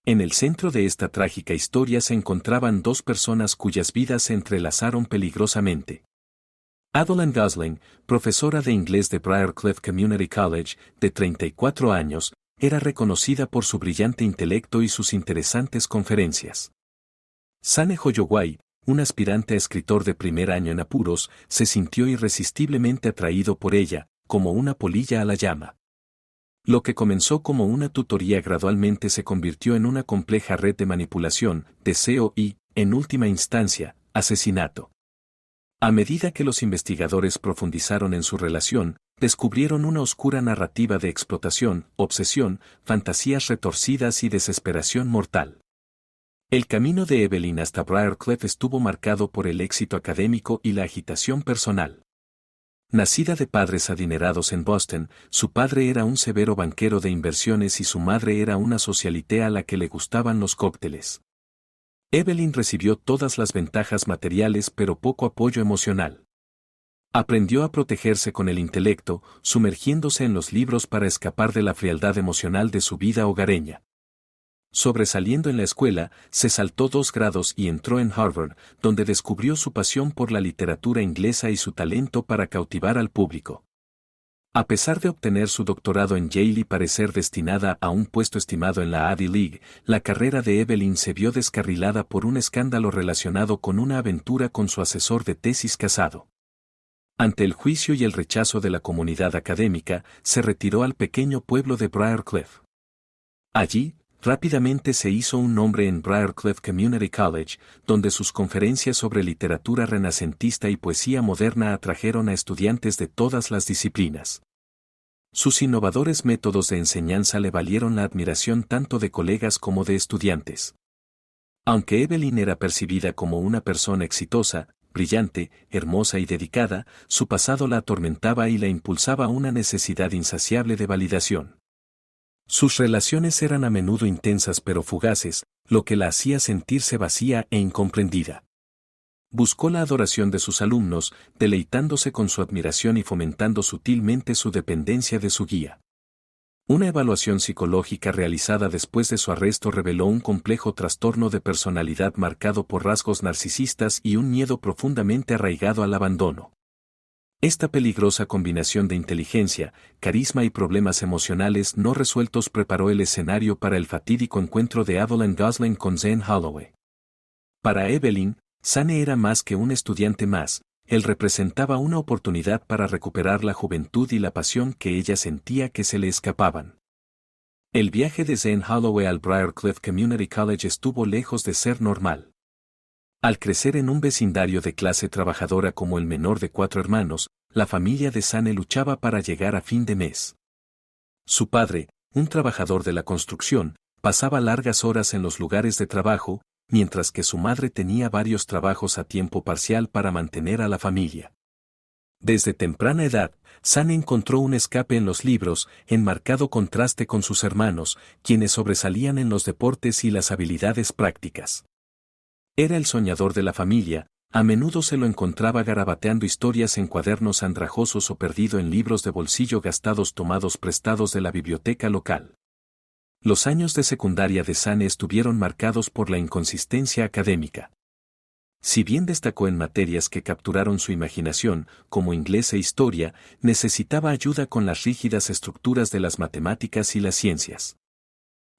En el centro de esta trágica historia se encontraban dos personas cuyas vidas se entrelazaron peligrosamente. Adeline Gosling, profesora de inglés de Briarcliff Community College, de 34 años, era reconocida por su brillante intelecto y sus interesantes conferencias. Sane Holloway, un aspirante a escritor de primer año en apuros, se sintió irresistiblemente atraído por ella, como una polilla a la llama. Lo que comenzó como una tutoría gradualmente se convirtió en una compleja red de manipulación, deseo y, en última instancia, asesinato. A medida que los investigadores profundizaron en su relación, descubrieron una oscura narrativa de explotación, obsesión, fantasías retorcidas y desesperación mortal. El camino de Evelyn hasta Briarcliff estuvo marcado por el éxito académico y la agitación personal. Nacida de padres adinerados en Boston, su padre era un severo banquero de inversiones y su madre era una socialité a la que le gustaban los cócteles. Evelyn recibió todas las ventajas materiales pero poco apoyo emocional. Aprendió a protegerse con el intelecto, sumergiéndose en los libros para escapar de la frialdad emocional de su vida hogareña. Sobresaliendo en la escuela, se saltó 2 grados y entró en Harvard, donde descubrió su pasión por la literatura inglesa y su talento para cautivar al público. A pesar de obtener su doctorado en Yale y parecer destinada a un puesto estimado en la Ivy League, la carrera de Evelyn se vio descarrilada por un escándalo relacionado con una aventura con su asesor de tesis casado. Ante el juicio y el rechazo de la comunidad académica, se retiró al pequeño pueblo de Briarcliff. Allí, rápidamente se hizo un nombre en Briarcliff Community College, donde sus conferencias sobre literatura renacentista y poesía moderna atrajeron a estudiantes de todas las disciplinas. Sus innovadores métodos de enseñanza le valieron la admiración tanto de colegas como de estudiantes. Aunque Evelyn era percibida como una persona exitosa, brillante, hermosa y dedicada, su pasado la atormentaba y la impulsaba a una necesidad insaciable de validación. Sus relaciones eran a menudo intensas pero fugaces, lo que la hacía sentirse vacía e incomprendida. Buscó la adoración de sus alumnos, deleitándose con su admiración y fomentando sutilmente su dependencia de su guía. Una evaluación psicológica realizada después de su arresto reveló un complejo trastorno de personalidad marcado por rasgos narcisistas y un miedo profundamente arraigado al abandono. Esta peligrosa combinación de inteligencia, carisma y problemas emocionales no resueltos preparó el escenario para el fatídico encuentro de Adeline Gosling con Zane Holloway. Para Evelyn, Zane era más que un estudiante más, él representaba una oportunidad para recuperar la juventud y la pasión que ella sentía que se le escapaban. El viaje de Zane Holloway al Briarcliff Community College estuvo lejos de ser normal. Al crecer en un vecindario de clase trabajadora como el menor de 4 hermanos, la familia de Zane luchaba para llegar a fin de mes. Su padre, un trabajador de la construcción, pasaba largas horas en los lugares de trabajo, mientras que su madre tenía varios trabajos a tiempo parcial para mantener a la familia. Desde temprana edad, Zane encontró un escape en los libros, en marcado contraste con sus hermanos, quienes sobresalían en los deportes y las habilidades prácticas. Era el soñador de la familia, a menudo se lo encontraba garabateando historias en cuadernos andrajosos o perdido en libros de bolsillo gastados tomados prestados de la biblioteca local. Los años de secundaria de Zane estuvieron marcados por la inconsistencia académica. Si bien destacó en materias que capturaron su imaginación, como inglés e historia, necesitaba ayuda con las rígidas estructuras de las matemáticas y las ciencias.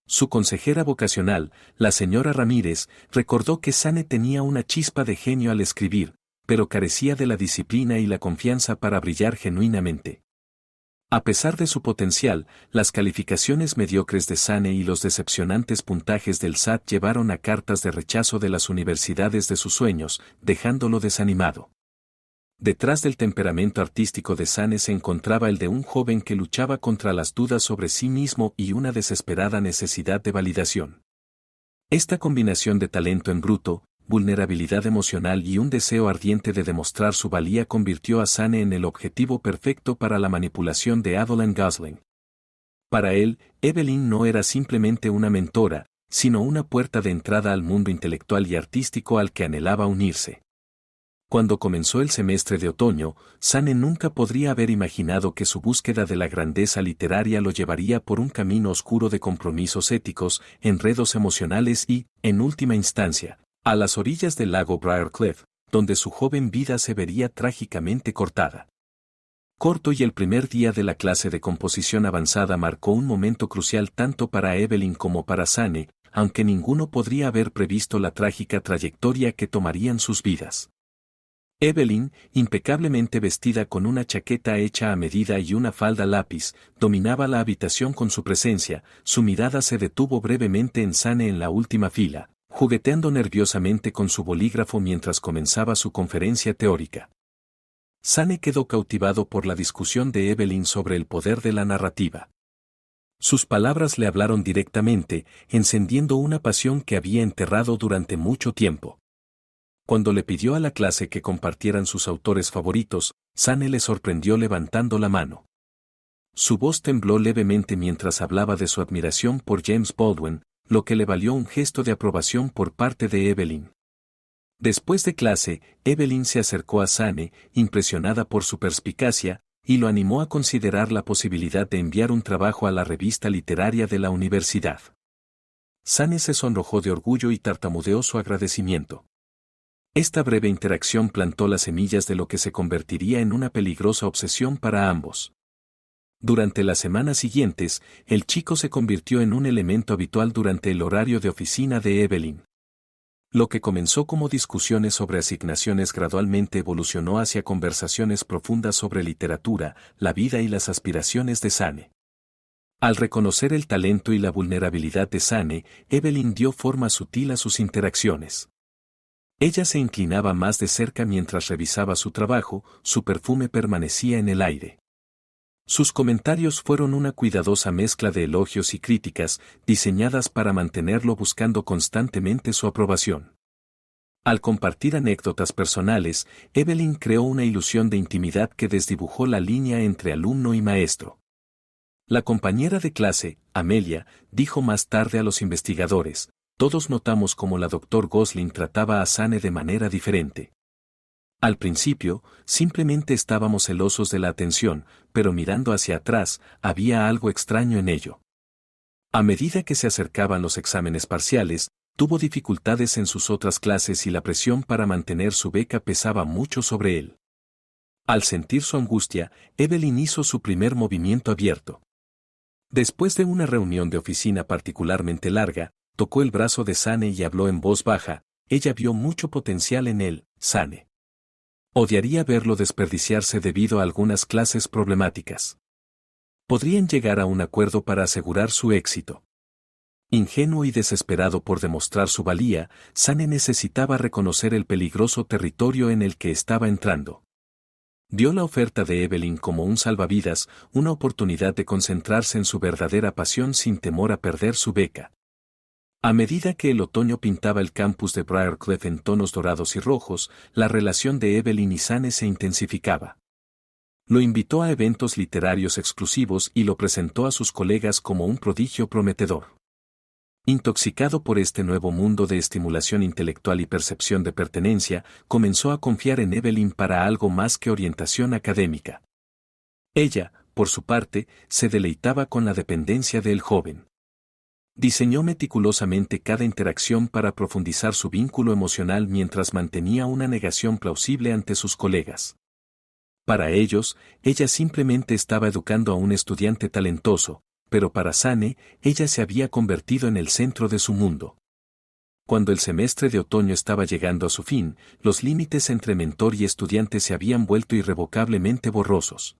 Su consejera vocacional, la señora Ramírez, recordó que Zane tenía una chispa de genio al escribir, pero carecía de la disciplina y la confianza para brillar genuinamente. A pesar de su potencial, las calificaciones mediocres de Zane y los decepcionantes puntajes del SAT llevaron a cartas de rechazo de las universidades de sus sueños, dejándolo desanimado. Detrás del temperamento artístico de Zane se encontraba el de un joven que luchaba contra las dudas sobre sí mismo y una desesperada necesidad de validación. Esta combinación de talento en bruto, vulnerabilidad emocional y un deseo ardiente de demostrar su valía convirtió a Zane en el objetivo perfecto para la manipulación de Adeline Gosling. Para él, Evelyn no era simplemente una mentora, sino una puerta de entrada al mundo intelectual y artístico al que anhelaba unirse. Cuando comenzó el semestre de otoño, Sane nunca podría haber imaginado que su búsqueda de la grandeza literaria lo llevaría por un camino oscuro de compromisos éticos, enredos emocionales y, en última instancia, a las orillas del lago Briarcliff, donde su joven vida se vería trágicamente cortada. Corto y el primer día de la clase de composición avanzada marcó un momento crucial tanto para Evelyn como para Sane, aunque ninguno podría haber previsto la trágica trayectoria que tomarían sus vidas. Evelyn, impecablemente vestida con una chaqueta hecha a medida y una falda lápiz, dominaba la habitación con su presencia. Su mirada se detuvo brevemente en Sane en la última fila, jugueteando nerviosamente con su bolígrafo mientras comenzaba su conferencia teórica. Sane quedó cautivado por la discusión de Evelyn sobre el poder de la narrativa. Sus palabras le hablaron directamente, encendiendo una pasión que había enterrado durante mucho tiempo. Cuando le pidió a la clase que compartieran sus autores favoritos, Sane le sorprendió levantando la mano. Su voz tembló levemente mientras hablaba de su admiración por James Baldwin, lo que le valió un gesto de aprobación por parte de Evelyn. Después de clase, Evelyn se acercó a Sane, impresionada por su perspicacia, y lo animó a considerar la posibilidad de enviar un trabajo a la revista literaria de la universidad. Sane se sonrojó de orgullo y tartamudeó su agradecimiento. Esta breve interacción plantó las semillas de lo que se convertiría en una peligrosa obsesión para ambos. Durante las semanas siguientes, el chico se convirtió en un elemento habitual durante el horario de oficina de Evelyn. Lo que comenzó como discusiones sobre asignaciones gradualmente evolucionó hacia conversaciones profundas sobre literatura, la vida y las aspiraciones de Sane. Al reconocer el talento y la vulnerabilidad de Sane, Evelyn dio forma sutil a sus interacciones. Ella se inclinaba más de cerca mientras revisaba su trabajo, su perfume permanecía en el aire. Sus comentarios fueron una cuidadosa mezcla de elogios y críticas, diseñadas para mantenerlo buscando constantemente su aprobación. Al compartir anécdotas personales, Evelyn creó una ilusión de intimidad que desdibujó la línea entre alumno y maestro. La compañera de clase, Amelia, dijo más tarde a los investigadores: todos notamos cómo la Dr. Gosling trataba a Sane de manera diferente. Al principio, simplemente estábamos celosos de la atención, pero mirando hacia atrás, había algo extraño en ello. A medida que se acercaban los exámenes parciales, tuvo dificultades en sus otras clases y la presión para mantener su beca pesaba mucho sobre él. Al sentir su angustia, Evelyn hizo su primer movimiento abierto. Después de una reunión de oficina particularmente larga, tocó el brazo de Sane y habló en voz baja. Ella vio mucho potencial en él, Sane. Odiaría verlo desperdiciarse debido a algunas clases problemáticas. Podrían llegar a un acuerdo para asegurar su éxito. Ingenuo y desesperado por demostrar su valía, Sane necesitaba reconocer el peligroso territorio en el que estaba entrando. Vio la oferta de Evelyn como un salvavidas, una oportunidad de concentrarse en su verdadera pasión sin temor a perder su beca. A medida que el otoño pintaba el campus de Briarcliff en tonos dorados y rojos, la relación de Evelyn y Sane se intensificaba. Lo invitó a eventos literarios exclusivos y lo presentó a sus colegas como un prodigio prometedor. Intoxicado por este nuevo mundo de estimulación intelectual y percepción de pertenencia, comenzó a confiar en Evelyn para algo más que orientación académica. Ella, por su parte, se deleitaba con la dependencia del joven. Diseñó meticulosamente cada interacción para profundizar su vínculo emocional mientras mantenía una negación plausible ante sus colegas. Para ellos, ella simplemente estaba educando a un estudiante talentoso, pero para Sane, ella se había convertido en el centro de su mundo. Cuando el semestre de otoño estaba llegando a su fin, los límites entre mentor y estudiante se habían vuelto irrevocablemente borrosos.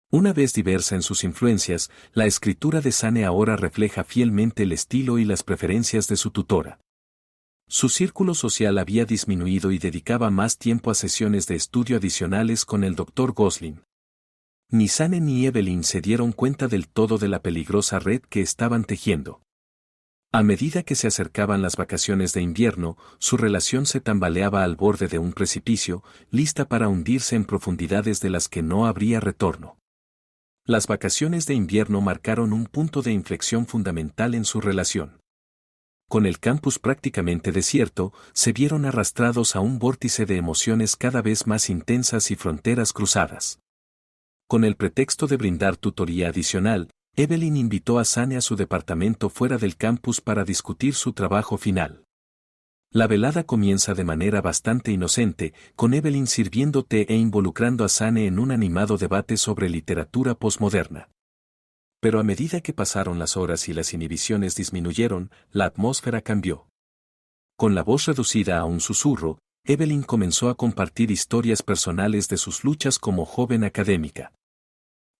Una vez diversa en sus influencias, la escritura de Sane ahora refleja fielmente el estilo y las preferencias de su tutora. Su círculo social había disminuido y dedicaba más tiempo a sesiones de estudio adicionales con el Dr. Gosling. Ni Sane ni Evelyn se dieron cuenta del todo de la peligrosa red que estaban tejiendo. A medida que se acercaban las vacaciones de invierno, su relación se tambaleaba al borde de un precipicio, lista para hundirse en profundidades de las que no habría retorno. Las vacaciones de invierno marcaron un punto de inflexión fundamental en su relación. Con el campus prácticamente desierto, se vieron arrastrados a un vórtice de emociones cada vez más intensas y fronteras cruzadas. Con el pretexto de brindar tutoría adicional, Evelyn invitó a Sane a su departamento fuera del campus para discutir su trabajo final. La velada comienza de manera bastante inocente, con Evelyn sirviendo té e involucrando a Sane en un animado debate sobre literatura posmoderna. Pero a medida que pasaron las horas y las inhibiciones disminuyeron, la atmósfera cambió. Con la voz reducida a un susurro, Evelyn comenzó a compartir historias personales de sus luchas como joven académica.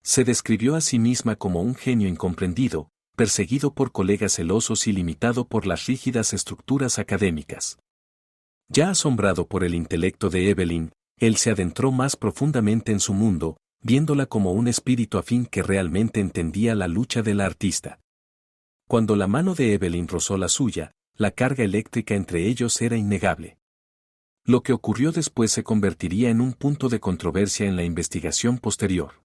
Se describió a sí misma como un genio incomprendido, perseguido por colegas celosos y limitado por las rígidas estructuras académicas. Ya asombrado por el intelecto de Evelyn, él se adentró más profundamente en su mundo, viéndola como un espíritu afín que realmente entendía la lucha de la artista. Cuando la mano de Evelyn rozó la suya, la carga eléctrica entre ellos era innegable. Lo que ocurrió después se convertiría en un punto de controversia en la investigación posterior.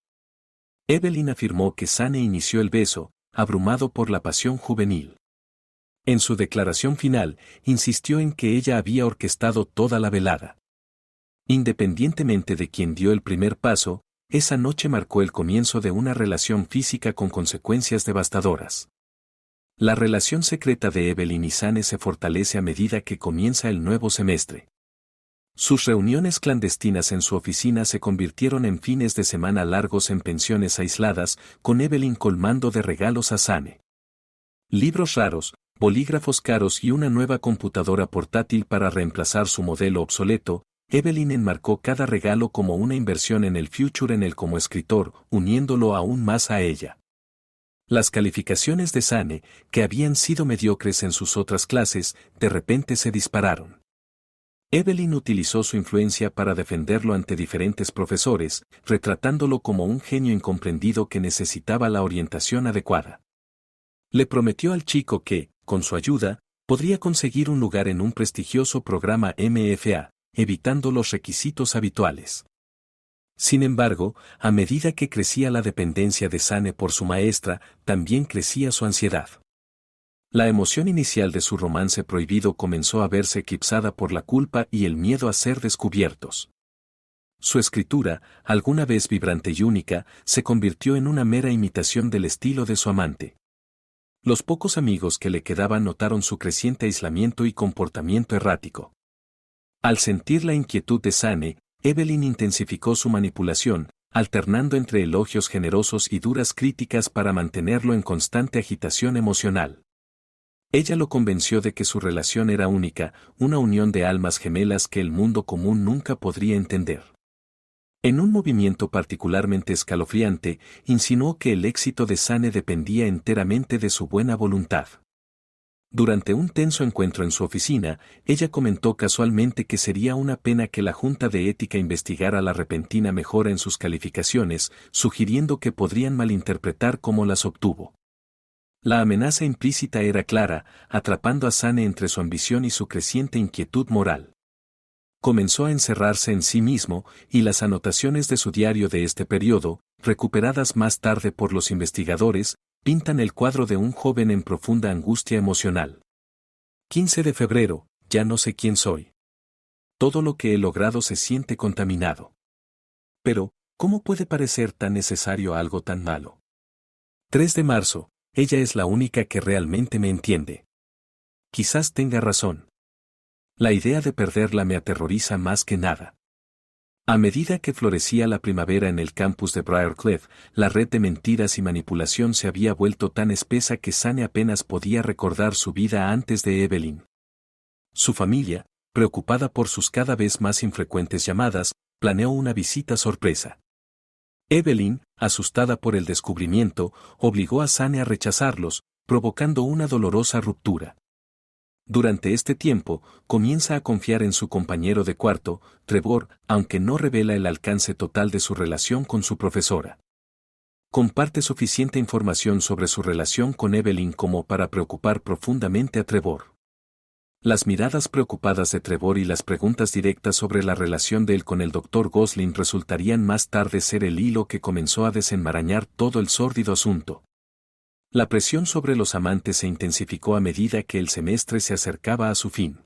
Evelyn afirmó que Sane inició el beso, abrumado por la pasión juvenil. En su declaración final, insistió en que ella había orquestado toda la velada. Independientemente de quién dio el primer paso, esa noche marcó el comienzo de una relación física con consecuencias devastadoras. La relación secreta de Evelyn y Sane se fortalece a medida que comienza el nuevo semestre. Sus reuniones clandestinas en su oficina se convirtieron en fines de semana largos en pensiones aisladas, con Evelyn colmando de regalos a Sane. Libros raros, bolígrafos caros y una nueva computadora portátil para reemplazar su modelo obsoleto, Evelyn enmarcó cada regalo como una inversión en el future en él como escritor, uniéndolo aún más a ella. Las calificaciones de Sane, que habían sido mediocres en sus otras clases, de repente se dispararon. Evelyn utilizó su influencia para defenderlo ante diferentes profesores, retratándolo como un genio incomprendido que necesitaba la orientación adecuada. Le prometió al chico que, con su ayuda, podría conseguir un lugar en un prestigioso programa MFA, evitando los requisitos habituales. Sin embargo, a medida que crecía la dependencia de Sane por su maestra, también crecía su ansiedad. La emoción inicial de su romance prohibido comenzó a verse eclipsada por la culpa y el miedo a ser descubiertos. Su escritura, alguna vez vibrante y única, se convirtió en una mera imitación del estilo de su amante. Los pocos amigos que le quedaban notaron su creciente aislamiento y comportamiento errático. Al sentir la inquietud de Sane, Evelyn intensificó su manipulación, alternando entre elogios generosos y duras críticas para mantenerlo en constante agitación emocional. Ella lo convenció de que su relación era única, una unión de almas gemelas que el mundo común nunca podría entender. En un movimiento particularmente escalofriante, insinuó que el éxito de Sane dependía enteramente de su buena voluntad. Durante un tenso encuentro en su oficina, ella comentó casualmente que sería una pena que la Junta de Ética investigara la repentina mejora en sus calificaciones, sugiriendo que podrían malinterpretar cómo las obtuvo. La amenaza implícita era clara, atrapando a Sane entre su ambición y su creciente inquietud moral. Comenzó a encerrarse en sí mismo, y las anotaciones de su diario de este periodo, recuperadas más tarde por los investigadores, pintan el cuadro de un joven en profunda angustia emocional. 15 de febrero, ya no sé quién soy. Todo lo que he logrado se siente contaminado. Pero, ¿cómo puede parecer tan necesario algo tan malo? 3 de marzo, ella es la única que realmente me entiende. Quizás tenga razón. La idea de perderla me aterroriza más que nada. A medida que florecía la primavera en el campus de Briarcliff, la red de mentiras y manipulación se había vuelto tan espesa que Sane apenas podía recordar su vida antes de Evelyn. Su familia, preocupada por sus cada vez más infrecuentes llamadas, planeó una visita sorpresa. Evelyn, asustada por el descubrimiento, obligó a Sane a rechazarlos, provocando una dolorosa ruptura. Durante este tiempo, comienza a confiar en su compañero de cuarto, Trevor, aunque no revela el alcance total de su relación con su profesora. Comparte suficiente información sobre su relación con Evelyn como para preocupar profundamente a Trevor. Las miradas preocupadas de Trevor y las preguntas directas sobre la relación de él con el Dr. Gosling resultarían más tarde ser el hilo que comenzó a desenmarañar todo el sórdido asunto. La presión sobre los amantes se intensificó a medida que el semestre se acercaba a su fin.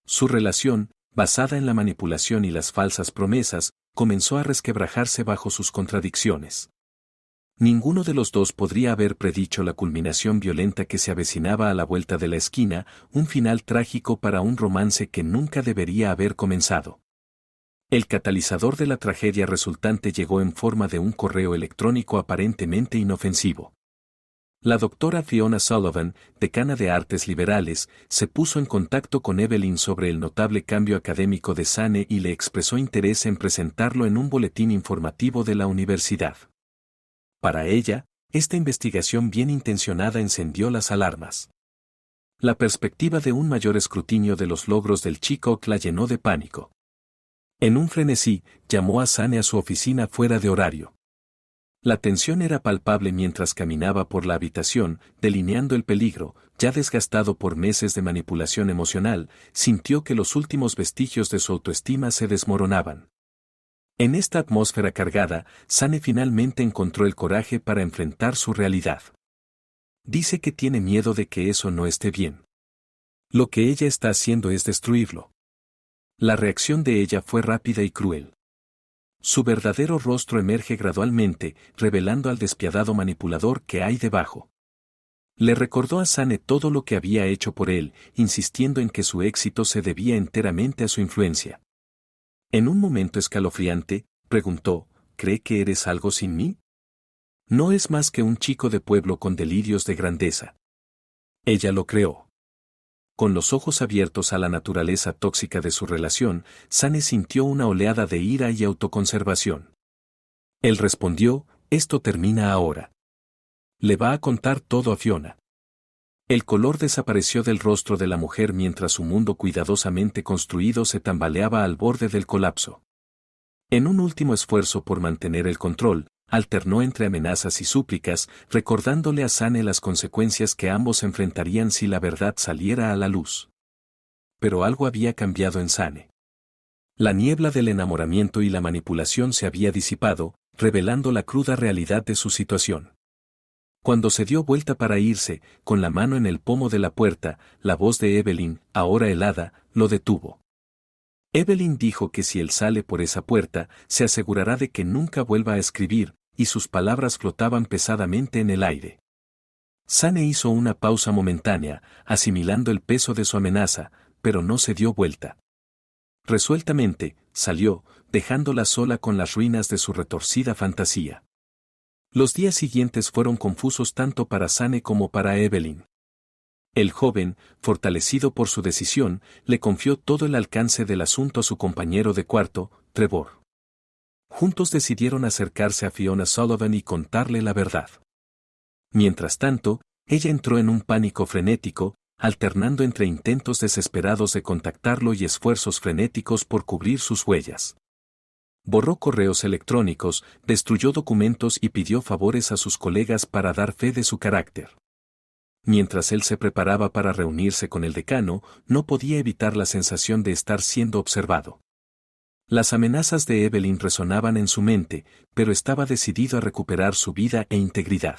Su relación, basada en la manipulación y las falsas promesas, comenzó a resquebrajarse bajo sus contradicciones. Ninguno de los dos podría haber predicho la culminación violenta que se avecinaba a la vuelta de la esquina, un final trágico para un romance que nunca debería haber comenzado. El catalizador de la tragedia resultante llegó en forma de un correo electrónico aparentemente inofensivo. La doctora Fiona Sullivan, decana de Artes Liberales, se puso en contacto con Evelyn sobre el notable cambio académico de Sane y le expresó interés en presentarlo en un boletín informativo de la universidad. Para ella, esta investigación bien intencionada encendió las alarmas. La perspectiva de un mayor escrutinio de los logros del chico la llenó de pánico. En un frenesí, llamó a Sane a su oficina fuera de horario. La tensión era palpable mientras caminaba por la habitación, delineando el peligro. Ya desgastado por meses de manipulación emocional, sintió que los últimos vestigios de su autoestima se desmoronaban. En esta atmósfera cargada, Sane finalmente encontró el coraje para enfrentar su realidad. Dice que tiene miedo de que eso no esté bien. Lo que ella está haciendo es destruirlo. La reacción de ella fue rápida y cruel. Su verdadero rostro emerge gradualmente, revelando al despiadado manipulador que hay debajo. Le recordó a Sane todo lo que había hecho por él, insistiendo en que su éxito se debía enteramente a su influencia. En un momento escalofriante, preguntó, ¿cree que eres algo sin mí? No es más que un chico de pueblo con delirios de grandeza. Ella lo creó. Con los ojos abiertos a la naturaleza tóxica de su relación, Sane sintió una oleada de ira y autoconservación. Él respondió, esto termina ahora. Le va a contar todo a Fiona. El color desapareció del rostro de la mujer mientras su mundo cuidadosamente construido se tambaleaba al borde del colapso. En un último esfuerzo por mantener el control, alternó entre amenazas y súplicas, recordándole a Sane las consecuencias que ambos enfrentarían si la verdad saliera a la luz. Pero algo había cambiado en Sane. La niebla del enamoramiento y la manipulación se había disipado, revelando la cruda realidad de su situación. Cuando se dio vuelta para irse, con la mano en el pomo de la puerta, la voz de Evelyn, ahora helada, lo detuvo. Evelyn dijo que si él sale por esa puerta, se asegurará de que nunca vuelva a escribir, y sus palabras flotaban pesadamente en el aire. Sane hizo una pausa momentánea, asimilando el peso de su amenaza, pero no se dio vuelta. Resueltamente, salió, dejándola sola con las ruinas de su retorcida fantasía. Los días siguientes fueron confusos tanto para Sane como para Evelyn. El joven, fortalecido por su decisión, le confió todo el alcance del asunto a su compañero de cuarto, Trevor. Juntos decidieron acercarse a Fiona Sullivan y contarle la verdad. Mientras tanto, ella entró en un pánico frenético, alternando entre intentos desesperados de contactarlo y esfuerzos frenéticos por cubrir sus huellas. Borró correos electrónicos, destruyó documentos y pidió favores a sus colegas para dar fe de su carácter. Mientras él se preparaba para reunirse con el decano, no podía evitar la sensación de estar siendo observado. Las amenazas de Evelyn resonaban en su mente, pero estaba decidido a recuperar su vida e integridad.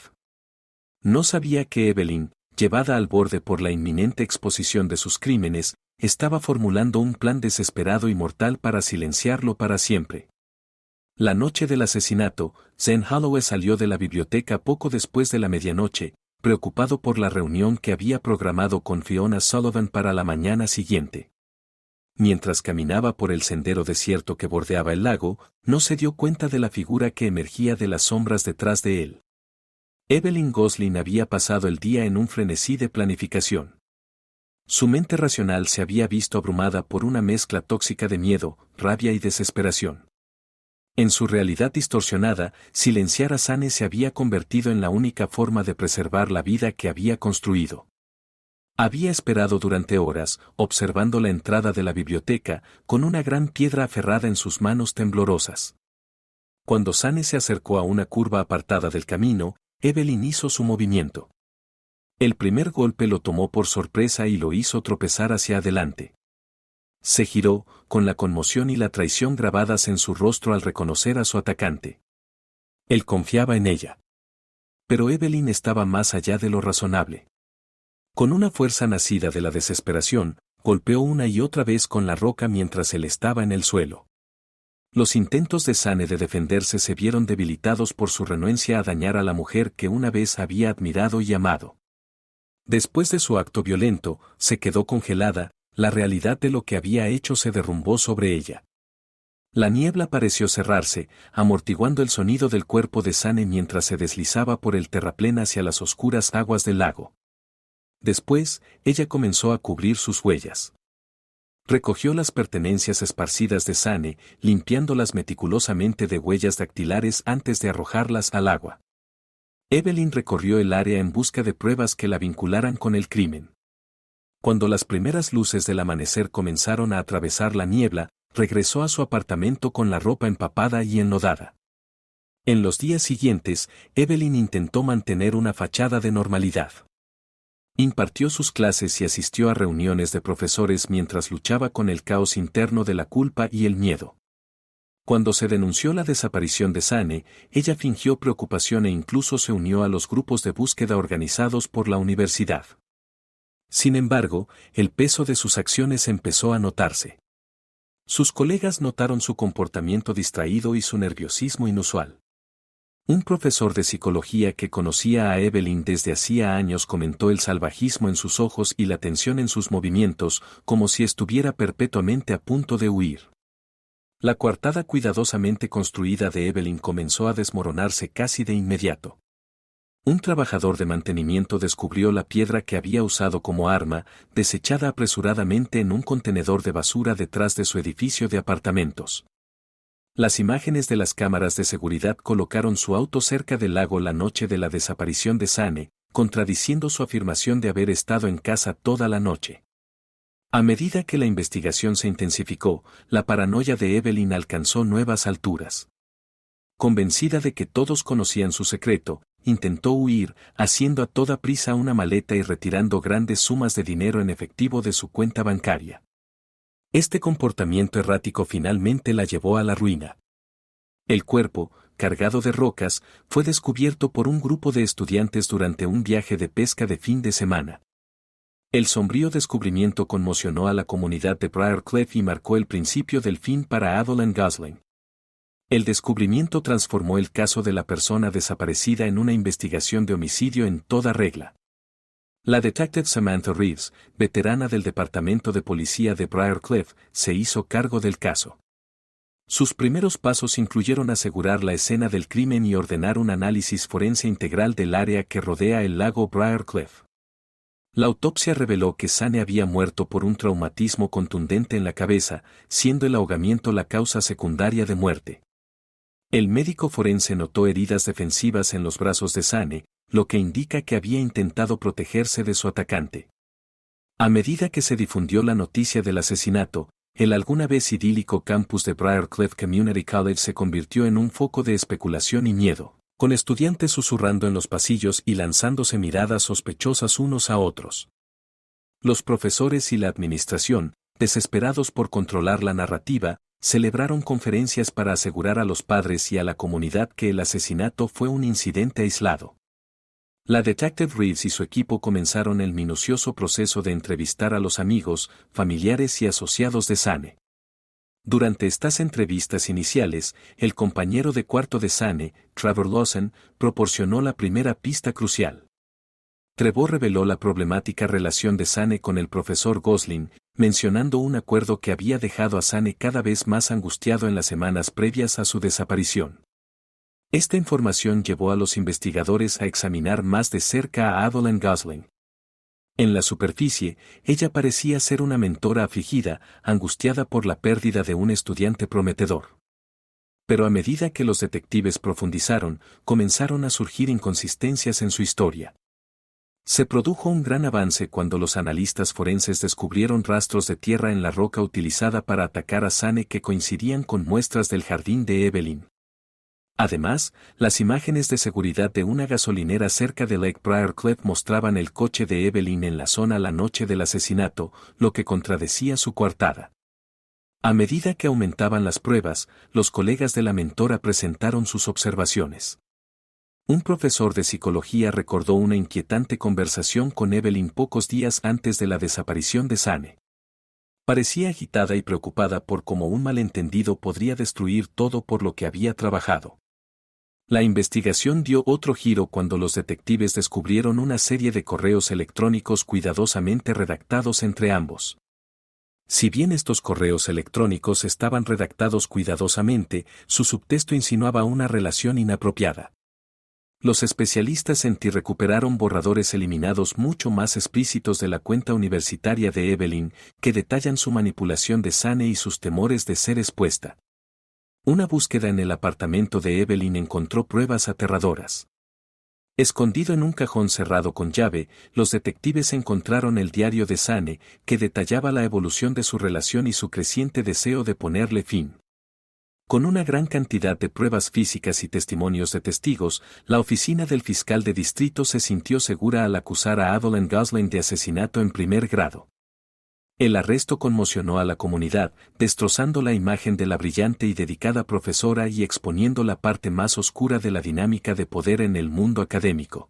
No sabía que Evelyn, llevada al borde por la inminente exposición de sus crímenes, estaba formulando un plan desesperado y mortal para silenciarlo para siempre. La noche del asesinato, Zen Holloway salió de la biblioteca poco después de la medianoche, preocupado por la reunión que había programado con Fiona Sullivan para la mañana siguiente. Mientras caminaba por el sendero desierto que bordeaba el lago, no se dio cuenta de la figura que emergía de las sombras detrás de él. Evelyn Gosling había pasado el día en un frenesí de planificación. Su mente racional se había visto abrumada por una mezcla tóxica de miedo, rabia y desesperación. En su realidad distorsionada, silenciar a Sane se había convertido en la única forma de preservar la vida que había construido. Había esperado durante horas, observando la entrada de la biblioteca, con una gran piedra aferrada en sus manos temblorosas. Cuando Sane se acercó a una curva apartada del camino, Evelyn hizo su movimiento. El primer golpe lo tomó por sorpresa y lo hizo tropezar hacia adelante. Se giró, con la conmoción y la traición grabadas en su rostro al reconocer a su atacante. Él confiaba en ella. Pero Evelyn estaba más allá de lo razonable. Con una fuerza nacida de la desesperación, golpeó una y otra vez con la roca mientras él estaba en el suelo. Los intentos de Sane de defenderse se vieron debilitados por su renuencia a dañar a la mujer que una vez había admirado y amado. Después de su acto violento, se quedó congelada, la realidad de lo que había hecho se derrumbó sobre ella. La niebla pareció cerrarse, amortiguando el sonido del cuerpo de Sane mientras se deslizaba por el terraplén hacia las oscuras aguas del lago. Después, ella comenzó a cubrir sus huellas. Recogió las pertenencias esparcidas de Sane, limpiándolas meticulosamente de huellas dactilares antes de arrojarlas al agua. Evelyn recorrió el área en busca de pruebas que la vincularan con el crimen. Cuando las primeras luces del amanecer comenzaron a atravesar la niebla, regresó a su apartamento con la ropa empapada y enlodada. En los días siguientes, Evelyn intentó mantener una fachada de normalidad. Impartió sus clases y asistió a reuniones de profesores mientras luchaba con el caos interno de la culpa y el miedo. Cuando se denunció la desaparición de Sane, ella fingió preocupación e incluso se unió a los grupos de búsqueda organizados por la universidad. Sin embargo, el peso de sus acciones empezó a notarse. Sus colegas notaron su comportamiento distraído y su nerviosismo inusual. Un profesor de psicología que conocía a Evelyn desde hacía años comentó el salvajismo en sus ojos y la tensión en sus movimientos, como si estuviera perpetuamente a punto de huir. La coartada cuidadosamente construida de Evelyn comenzó a desmoronarse casi de inmediato. Un trabajador de mantenimiento descubrió la piedra que había usado como arma, desechada apresuradamente en un contenedor de basura detrás de su edificio de apartamentos. Las imágenes de las cámaras de seguridad colocaron su auto cerca del lago la noche de la desaparición de Sane, contradiciendo su afirmación de haber estado en casa toda la noche. A medida que la investigación se intensificó, la paranoia de Evelyn alcanzó nuevas alturas. Convencida de que todos conocían su secreto, intentó huir, haciendo a toda prisa una maleta y retirando grandes sumas de dinero en efectivo de su cuenta bancaria. Este comportamiento errático finalmente la llevó a la ruina. El cuerpo, cargado de rocas, fue descubierto por un grupo de estudiantes durante un viaje de pesca de fin de semana. El sombrío descubrimiento conmocionó a la comunidad de Briarcliff y marcó el principio del fin para Adeline Gosling. El descubrimiento transformó el caso de la persona desaparecida en una investigación de homicidio en toda regla. La detective Samantha Reeves, veterana del Departamento de Policía de Briarcliff, se hizo cargo del caso. Sus primeros pasos incluyeron asegurar la escena del crimen y ordenar un análisis forense integral del área que rodea el lago Briarcliff. La autopsia reveló que Sane había muerto por un traumatismo contundente en la cabeza, siendo el ahogamiento la causa secundaria de muerte. El médico forense notó heridas defensivas en los brazos de Sane, lo que indica que había intentado protegerse de su atacante. A medida que se difundió la noticia del asesinato, el alguna vez idílico campus de Briarcliff Community College se convirtió en un foco de especulación y miedo, con estudiantes susurrando en los pasillos y lanzándose miradas sospechosas unos a otros. Los profesores y la administración, desesperados por controlar la narrativa, celebraron conferencias para asegurar a los padres y a la comunidad que el asesinato fue un incidente aislado. La detective Reeves y su equipo comenzaron el minucioso proceso de entrevistar a los amigos, familiares y asociados de Sane. Durante estas entrevistas iniciales, el compañero de cuarto de Sane, Trevor Lawson, proporcionó la primera pista crucial. Trevor reveló la problemática relación de Sane con el profesor Gosling, mencionando un acuerdo que había dejado a Sane cada vez más angustiado en las semanas previas a su desaparición. Esta información llevó a los investigadores a examinar más de cerca a Adeline Gosling. En la superficie, ella parecía ser una mentora afligida, angustiada por la pérdida de un estudiante prometedor. Pero a medida que los detectives profundizaron, comenzaron a surgir inconsistencias en su historia. Se produjo un gran avance cuando los analistas forenses descubrieron rastros de tierra en la roca utilizada para atacar a Sane que coincidían con muestras del jardín de Evelyn. Además, las imágenes de seguridad de una gasolinera cerca de Lake Briarcliff mostraban el coche de Evelyn en la zona la noche del asesinato, lo que contradecía su coartada. A medida que aumentaban las pruebas, los colegas de la mentora presentaron sus observaciones. Un profesor de psicología recordó una inquietante conversación con Evelyn pocos días antes de la desaparición de Sane. Parecía agitada y preocupada por cómo un malentendido podría destruir todo por lo que había trabajado. La investigación dio otro giro cuando los detectives descubrieron una serie de correos electrónicos cuidadosamente redactados entre ambos. Si bien estos correos electrónicos estaban redactados cuidadosamente, su subtexto insinuaba una relación inapropiada. Los especialistas en TI recuperaron borradores eliminados mucho más explícitos de la cuenta universitaria de Evelyn, que detallan su manipulación de Sane y sus temores de ser expuesta. Una búsqueda en el apartamento de Evelyn encontró pruebas aterradoras. Escondido en un cajón cerrado con llave, los detectives encontraron el diario de Sane, que detallaba la evolución de su relación y su creciente deseo de ponerle fin. Con una gran cantidad de pruebas físicas y testimonios de testigos, la oficina del fiscal de distrito se sintió segura al acusar a Adeline Gosling de asesinato en primer grado. El arresto conmocionó a la comunidad, destrozando la imagen de la brillante y dedicada profesora y exponiendo la parte más oscura de la dinámica de poder en el mundo académico.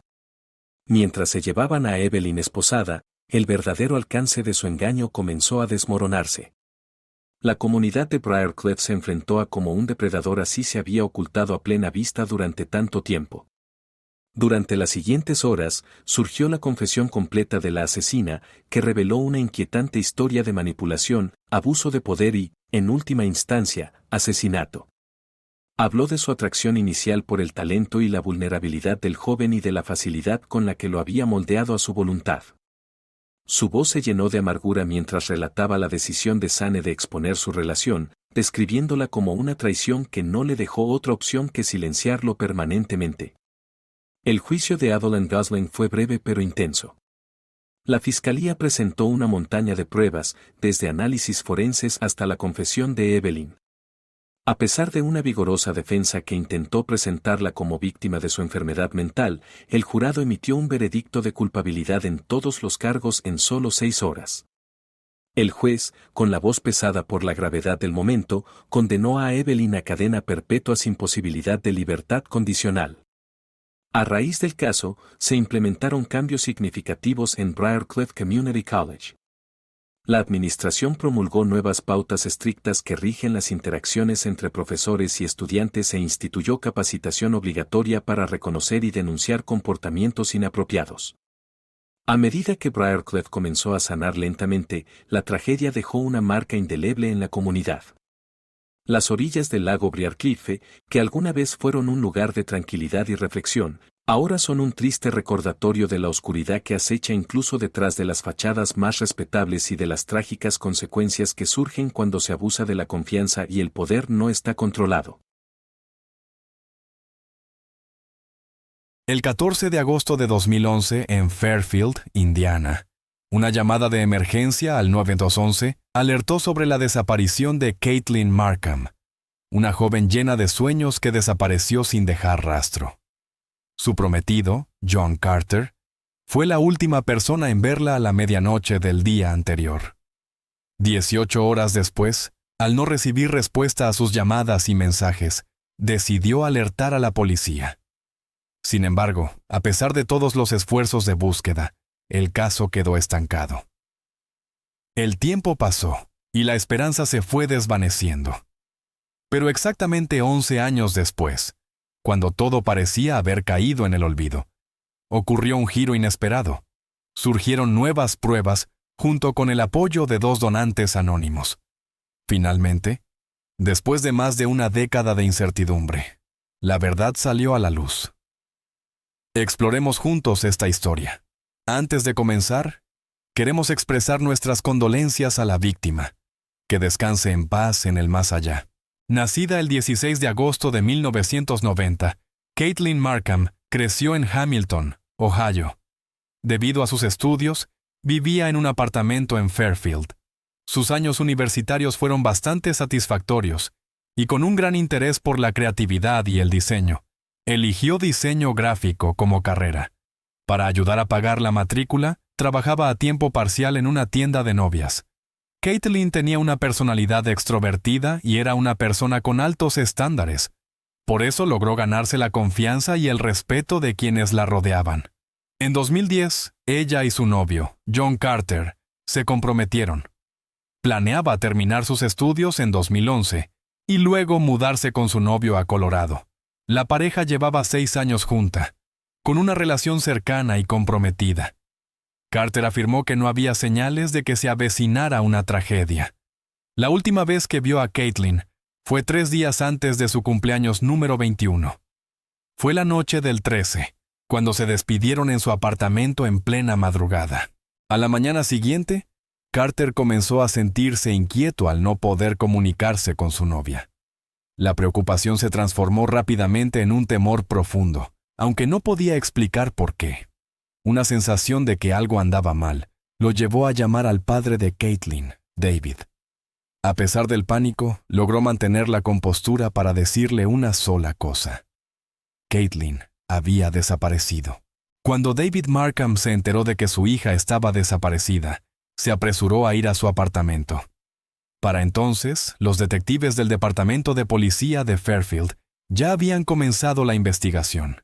Mientras se llevaban a Evelyn esposada, el verdadero alcance de su engaño comenzó a desmoronarse. La comunidad de Briarcliff se enfrentó a cómo un depredador así se había ocultado a plena vista durante tanto tiempo. Durante las siguientes horas, surgió la confesión completa de la asesina, que reveló una inquietante historia de manipulación, abuso de poder y, en última instancia, asesinato. Habló de su atracción inicial por el talento y la vulnerabilidad del joven y de la facilidad con la que lo había moldeado a su voluntad. Su voz se llenó de amargura mientras relataba la decisión de Sane de exponer su relación, describiéndola como una traición que no le dejó otra opción que silenciarlo permanentemente. El juicio de Adeline Gosling fue breve pero intenso. La fiscalía presentó una montaña de pruebas, desde análisis forenses hasta la confesión de Evelyn. A pesar de una vigorosa defensa que intentó presentarla como víctima de su enfermedad mental, el jurado emitió un veredicto de culpabilidad en todos los cargos en solo 6 horas. El juez, con la voz pesada por la gravedad del momento, condenó a Evelyn a cadena perpetua sin posibilidad de libertad condicional. A raíz del caso, se implementaron cambios significativos en Briarcliff Community College. La administración promulgó nuevas pautas estrictas que rigen las interacciones entre profesores y estudiantes e instituyó capacitación obligatoria para reconocer y denunciar comportamientos inapropiados. A medida que Briarcliff comenzó a sanar lentamente, la tragedia dejó una marca indeleble en la comunidad. Las orillas del lago Briarcliff, que alguna vez fueron un lugar de tranquilidad y reflexión, ahora son un triste recordatorio de la oscuridad que acecha incluso detrás de las fachadas más respetables y de las trágicas consecuencias que surgen cuando se abusa de la confianza y el poder no está controlado. El 14 de agosto de 2011, en Fairfield, Indiana, una llamada de emergencia al 911 alertó sobre la desaparición de Caitlin Markham, una joven llena de sueños que desapareció sin dejar rastro. Su prometido, John Carter, fue la última persona en verla a la medianoche del día anterior. 18 horas después, al no recibir respuesta a sus llamadas y mensajes, decidió alertar a la policía. Sin embargo, a pesar de todos los esfuerzos de búsqueda, el caso quedó estancado. El tiempo pasó, y la esperanza se fue desvaneciendo. Pero exactamente 11 años después, cuando todo parecía haber caído en el olvido, ocurrió un giro inesperado. Surgieron nuevas pruebas junto con el apoyo de 2 donantes anónimos. Finalmente, después de más de una década de incertidumbre, la verdad salió a la luz. Exploremos juntos esta historia. Antes de comenzar, queremos expresar nuestras condolencias a la víctima. Que descanse en paz en el más allá. Nacida el 16 de agosto de 1990, Caitlin Markham creció en Hamilton, Ohio. Debido a sus estudios, vivía en un apartamento en Fairfield. Sus años universitarios fueron bastante satisfactorios, y con un gran interés por la creatividad y el diseño, eligió diseño gráfico como carrera. Para ayudar a pagar la matrícula, trabajaba a tiempo parcial en una tienda de novias. Caitlin tenía una personalidad extrovertida y era una persona con altos estándares. Por eso logró ganarse la confianza y el respeto de quienes la rodeaban. En 2010, ella y su novio, John Carter, se comprometieron. Planeaba terminar sus estudios en 2011 y luego mudarse con su novio a Colorado. La pareja llevaba 6 años junta, con una relación cercana y comprometida. Carter afirmó que no había señales de que se avecinara una tragedia. La última vez que vio a Caitlyn fue 3 días antes de su cumpleaños número 21. Fue la noche del 13, cuando se despidieron en su apartamento en plena madrugada. A la mañana siguiente, Carter comenzó a sentirse inquieto al no poder comunicarse con su novia. La preocupación se transformó rápidamente en un temor profundo, aunque no podía explicar por qué. Una sensación de que algo andaba mal lo llevó a llamar al padre de Caitlyn, David. A pesar del pánico, logró mantener la compostura para decirle una sola cosa. Caitlyn había desaparecido. Cuando David Markham se enteró de que su hija estaba desaparecida, se apresuró a ir a su apartamento. Para entonces, los detectives del Departamento de Policía de Fairfield ya habían comenzado la investigación.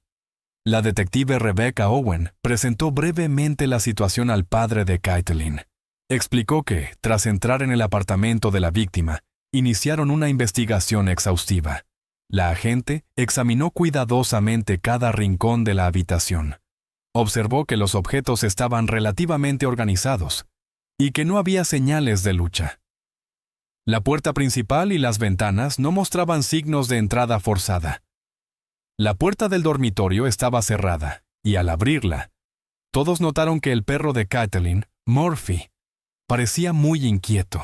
La detective Rebecca Owen presentó brevemente la situación al padre de Caitlyn. Explicó que, tras entrar en el apartamento de la víctima, iniciaron una investigación exhaustiva. La agente examinó cuidadosamente cada rincón de la habitación. Observó que los objetos estaban relativamente organizados y que no había señales de lucha. La puerta principal y las ventanas no mostraban signos de entrada forzada. La puerta del dormitorio estaba cerrada, y al abrirla, todos notaron que el perro de Caitlyn, Murphy, parecía muy inquieto.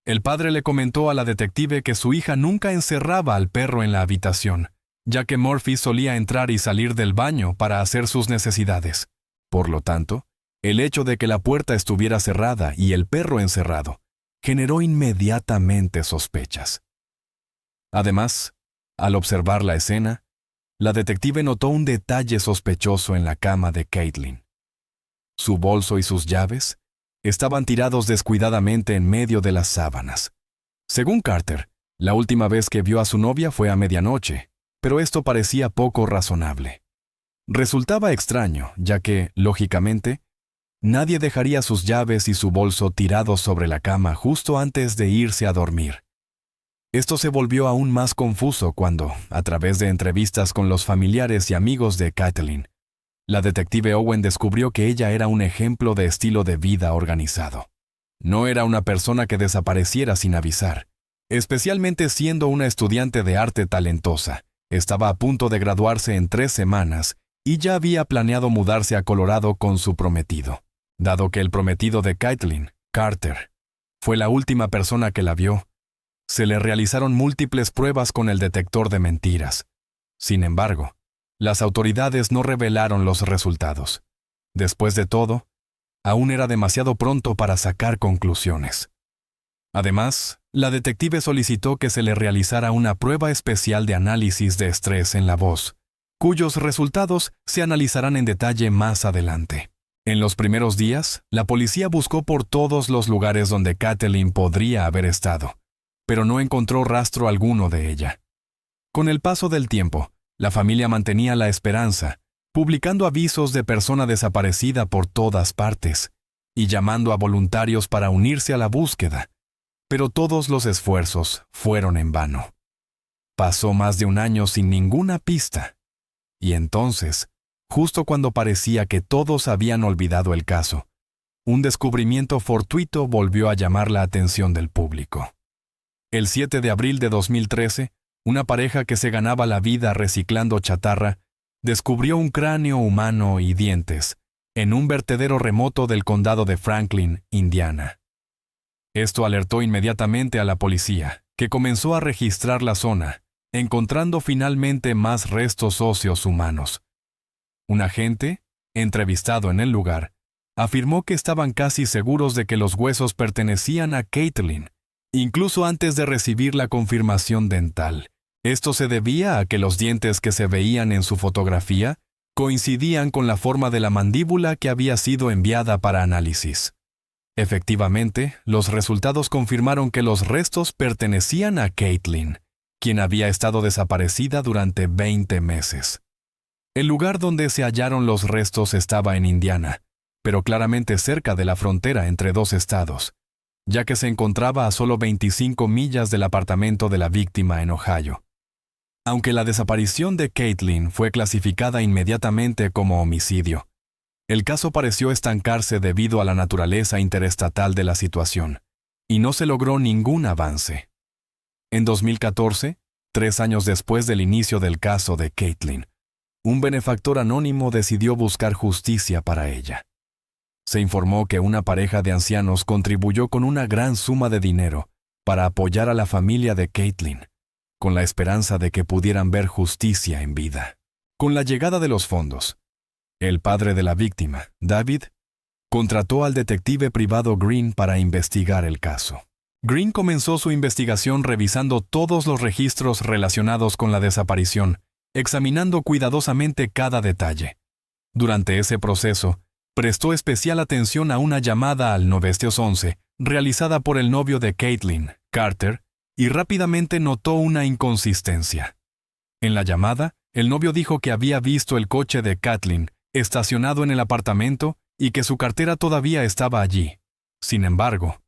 El padre le comentó a la detective que su hija nunca encerraba al perro en la habitación, ya que Murphy solía entrar y salir del baño para hacer sus necesidades. Por lo tanto, el hecho de que la puerta estuviera cerrada y el perro encerrado generó inmediatamente sospechas. Además, al observar la escena, la detective notó un detalle sospechoso en la cama de Caitlyn. Su bolso y sus llaves estaban tirados descuidadamente en medio de las sábanas. Según Carter, la última vez que vio a su novia fue a medianoche, pero esto parecía poco razonable. Resultaba extraño, ya que, lógicamente, nadie dejaría sus llaves y su bolso tirados sobre la cama justo antes de irse a dormir. Esto se volvió aún más confuso cuando, a través de entrevistas con los familiares y amigos de Caitlyn, la detective Owen descubrió que ella era un ejemplo de estilo de vida organizado. No era una persona que desapareciera sin avisar, especialmente siendo una estudiante de arte talentosa. Estaba a punto de graduarse en 3 semanas y ya había planeado mudarse a Colorado con su prometido. Dado que el prometido de Caitlyn, Carter, fue la última persona que la vio, se le realizaron múltiples pruebas con el detector de mentiras. Sin embargo, las autoridades no revelaron los resultados. Después de todo, aún era demasiado pronto para sacar conclusiones. Además, la detective solicitó que se le realizara una prueba especial de análisis de estrés en la voz, cuyos resultados se analizarán en detalle más adelante. En los primeros días, la policía buscó por todos los lugares donde Caitlyn podría haber estado, pero no encontró rastro alguno de ella. Con el paso del tiempo, la familia mantenía la esperanza, publicando avisos de persona desaparecida por todas partes y llamando a voluntarios para unirse a la búsqueda, pero todos los esfuerzos fueron en vano. Pasó más de un año sin ninguna pista, y entonces, justo cuando parecía que todos habían olvidado el caso, un descubrimiento fortuito volvió a llamar la atención del público. El 7 de abril de 2013, una pareja que se ganaba la vida reciclando chatarra descubrió un cráneo humano y dientes en un vertedero remoto del condado de Franklin, Indiana. Esto alertó inmediatamente a la policía, que comenzó a registrar la zona, encontrando finalmente más restos óseos humanos. Un agente, entrevistado en el lugar, afirmó que estaban casi seguros de que los huesos pertenecían a Caitlyn, incluso antes de recibir la confirmación dental. Esto se debía a que los dientes que se veían en su fotografía coincidían con la forma de la mandíbula que había sido enviada para análisis. Efectivamente, los resultados confirmaron que los restos pertenecían a Caitlyn, quien había estado desaparecida durante 20 meses. El lugar donde se hallaron los restos estaba en Indiana, pero claramente cerca de la frontera entre dos estados, ya que se encontraba a solo 25 millas del apartamento de la víctima en Ohio. Aunque la desaparición de Caitlin fue clasificada inmediatamente como homicidio, el caso pareció estancarse debido a la naturaleza interestatal de la situación, y no se logró ningún avance. En 2014, 3 años después del inicio del caso de Caitlin, un benefactor anónimo decidió buscar justicia para ella. Se informó que una pareja de ancianos contribuyó con una gran suma de dinero para apoyar a la familia de Caitlin, con la esperanza de que pudieran ver justicia en vida. Con la llegada de los fondos, el padre de la víctima, David, contrató al detective privado Green para investigar el caso. Green comenzó su investigación revisando todos los registros relacionados con la desaparición, examinando cuidadosamente cada detalle. Durante ese proceso, prestó especial atención a una llamada al 911 realizada por el novio de Caitlin, Carter, y rápidamente notó una inconsistencia. En la llamada, el novio dijo que había visto el coche de Caitlin estacionado en el apartamento y que su cartera todavía estaba allí. Sin embargo,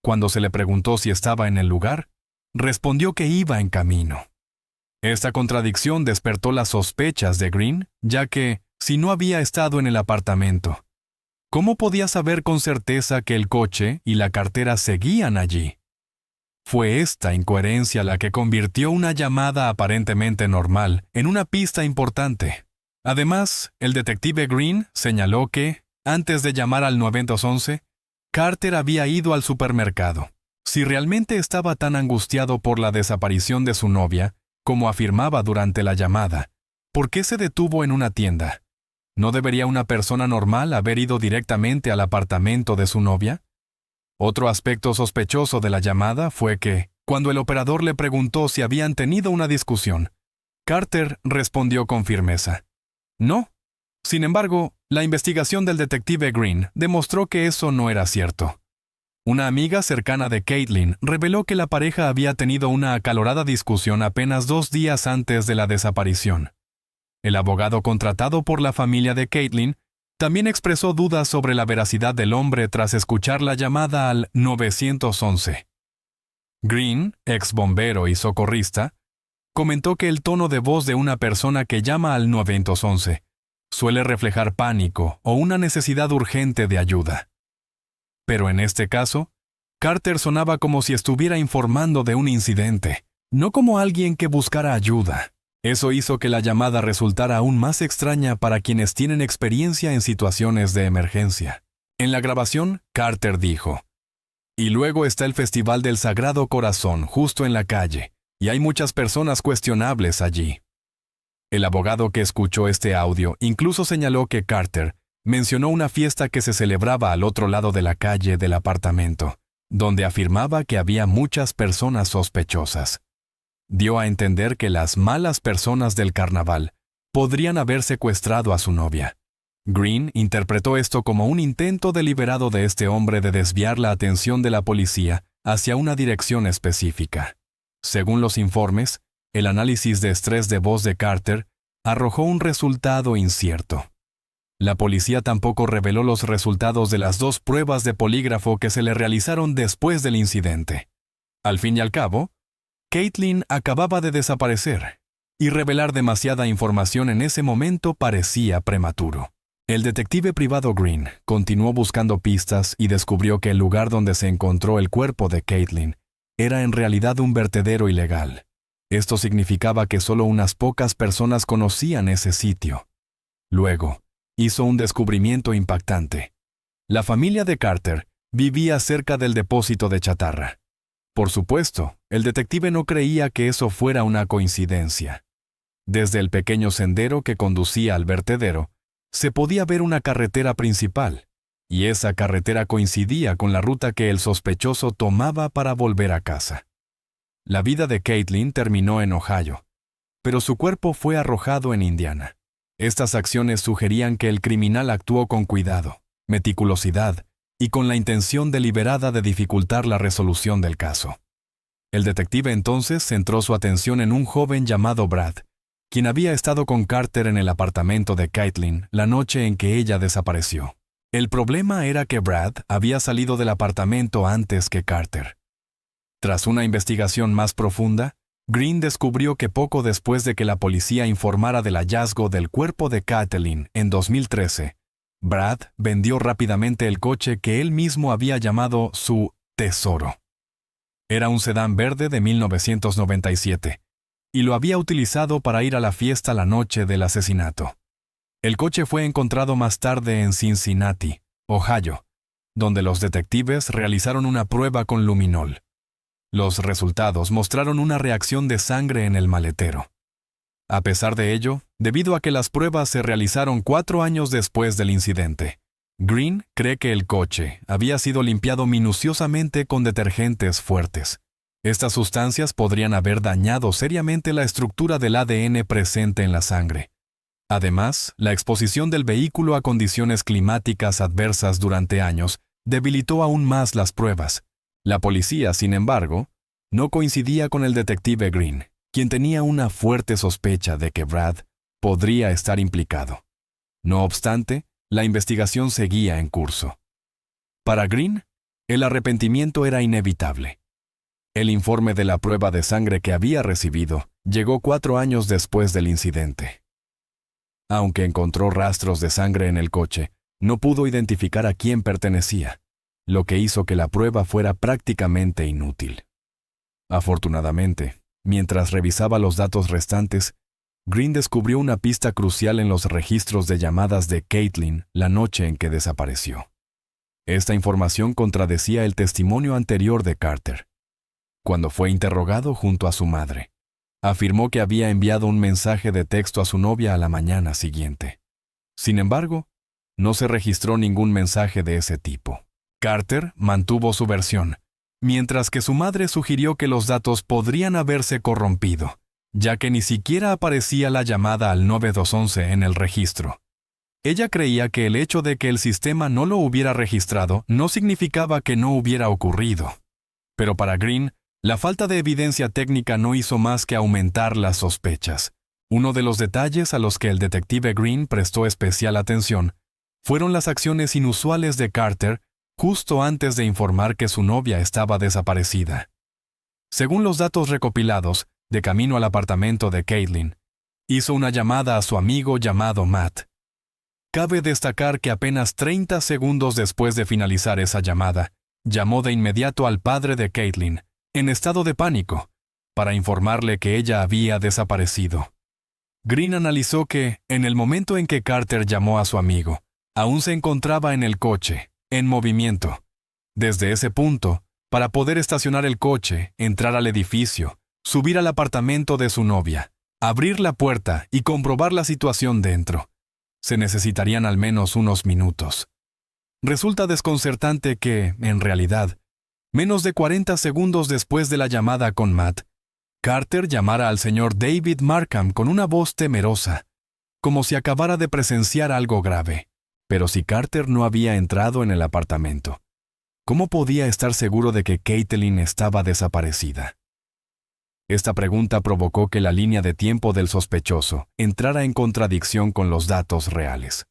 cuando se le preguntó si estaba en el lugar, respondió que iba en camino. Esta contradicción despertó las sospechas de Green, ya que, si no había estado en el apartamento, ¿cómo podía saber con certeza que el coche y la cartera seguían allí? Fue esta incoherencia la que convirtió una llamada aparentemente normal en una pista importante. Además, el detective Green señaló que, antes de llamar al 911, Carter había ido al supermercado. Si realmente estaba tan angustiado por la desaparición de su novia, como afirmaba durante la llamada, ¿por qué se detuvo en una tienda? ¿No debería una persona normal haber ido directamente al apartamento de su novia? Otro aspecto sospechoso de la llamada fue que, cuando el operador le preguntó si habían tenido una discusión, Carter respondió con firmeza: no. Sin embargo, la investigación del detective Green demostró que eso no era cierto. Una amiga cercana de Caitlin reveló que la pareja había tenido una acalorada discusión apenas 2 días antes de la desaparición. El abogado contratado por la familia de Caitlin también expresó dudas sobre la veracidad del hombre tras escuchar la llamada al 911. Green, ex bombero y socorrista, comentó que el tono de voz de una persona que llama al 911 suele reflejar pánico o una necesidad urgente de ayuda. Pero en este caso, Carter sonaba como si estuviera informando de un incidente, no como alguien que buscara ayuda. Eso hizo que la llamada resultara aún más extraña para quienes tienen experiencia en situaciones de emergencia. En la grabación, Carter dijo: y luego está el Festival del Sagrado Corazón justo en la calle, y hay muchas personas cuestionables allí. El abogado que escuchó este audio incluso señaló que Carter mencionó una fiesta que se celebraba al otro lado de la calle del apartamento, donde afirmaba que había muchas personas sospechosas. Dio a entender que las malas personas del carnaval podrían haber secuestrado a su novia. Green interpretó esto como un intento deliberado de este hombre de desviar la atención de la policía hacia una dirección específica. Según los informes, el análisis de estrés de voz de Carter arrojó un resultado incierto. La policía tampoco reveló los resultados de las 2 pruebas de polígrafo que se le realizaron después del incidente. Al fin y al cabo, Caitlin acababa de desaparecer, y revelar demasiada información en ese momento parecía prematuro. El detective privado Green continuó buscando pistas y descubrió que el lugar donde se encontró el cuerpo de Caitlin era en realidad un vertedero ilegal. Esto significaba que solo unas pocas personas conocían ese sitio. Luego, hizo un descubrimiento impactante. La familia de Carter vivía cerca del depósito de chatarra. Por supuesto, el detective no creía que eso fuera una coincidencia. Desde el pequeño sendero que conducía al vertedero, se podía ver una carretera principal, y esa carretera coincidía con la ruta que el sospechoso tomaba para volver a casa. La vida de Caitlin terminó en Ohio, pero su cuerpo fue arrojado en Indiana. Estas acciones sugerían que el criminal actuó con cuidado, meticulosidad y con la intención deliberada de dificultar la resolución del caso. El detective entonces centró su atención en un joven llamado Brad, quien había estado con Carter en el apartamento de Caitlin la noche en que ella desapareció. El problema era que Brad había salido del apartamento antes que Carter. Tras una investigación más profunda, Green descubrió que poco después de que la policía informara del hallazgo del cuerpo de Caitlin en 2013, Brad vendió rápidamente el coche que él mismo había llamado su tesoro. Era un sedán verde de 1997, y lo había utilizado para ir a la fiesta la noche del asesinato. El coche fue encontrado más tarde en Cincinnati, Ohio, donde los detectives realizaron una prueba con luminol. Los resultados mostraron una reacción de sangre en el maletero. A pesar de ello, debido a que las pruebas se realizaron 4 años después del incidente, Green cree que el coche había sido limpiado minuciosamente con detergentes fuertes. Estas sustancias podrían haber dañado seriamente la estructura del ADN presente en la sangre. Además, la exposición del vehículo a condiciones climáticas adversas durante años debilitó aún más las pruebas. La policía, sin embargo, no coincidía con el detective Green, quien tenía una fuerte sospecha de que Brad podría estar implicado. No obstante, la investigación seguía en curso. Para Green, el arrepentimiento era inevitable. El informe de la prueba de sangre que había recibido llegó 4 años después del incidente. Aunque encontró rastros de sangre en el coche, no pudo identificar a quién pertenecía, lo que hizo que la prueba fuera prácticamente inútil. Afortunadamente, mientras revisaba los datos restantes, Green descubrió una pista crucial en los registros de llamadas de Caitlin la noche en que desapareció. Esta información contradecía el testimonio anterior de Carter. Cuando fue interrogado junto a su madre, afirmó que había enviado un mensaje de texto a su novia a la mañana siguiente. Sin embargo, no se registró ningún mensaje de ese tipo. Carter mantuvo su versión, mientras que su madre sugirió que los datos podrían haberse corrompido, ya que ni siquiera aparecía la llamada al 911 en el registro. Ella creía que el hecho de que el sistema no lo hubiera registrado no significaba que no hubiera ocurrido. Pero para Green, la falta de evidencia técnica no hizo más que aumentar las sospechas. Uno de los detalles a los que el detective Green prestó especial atención fueron las acciones inusuales de Carter justo antes de informar que su novia estaba desaparecida. Según los datos recopilados, de camino al apartamento de Caitlin, hizo una llamada a su amigo llamado Matt. Cabe destacar que apenas 30 segundos después de finalizar esa llamada, llamó de inmediato al padre de Caitlin, en estado de pánico, para informarle que ella había desaparecido. Green analizó que, en el momento en que Carter llamó a su amigo, aún se encontraba en el coche, en movimiento. Desde ese punto, para poder estacionar el coche, entrar al edificio, subir al apartamento de su novia, abrir la puerta y comprobar la situación dentro, se necesitarían al menos unos minutos. Resulta desconcertante que, en realidad, menos de 40 segundos después de la llamada con Matt, Carter llamara al señor David Markham con una voz temerosa, como si acabara de presenciar algo grave. Pero si Carter no había entrado en el apartamento, ¿cómo podía estar seguro de que Caitlin estaba desaparecida? Esta pregunta provocó que la línea de tiempo del sospechoso entrara en contradicción con los datos reales.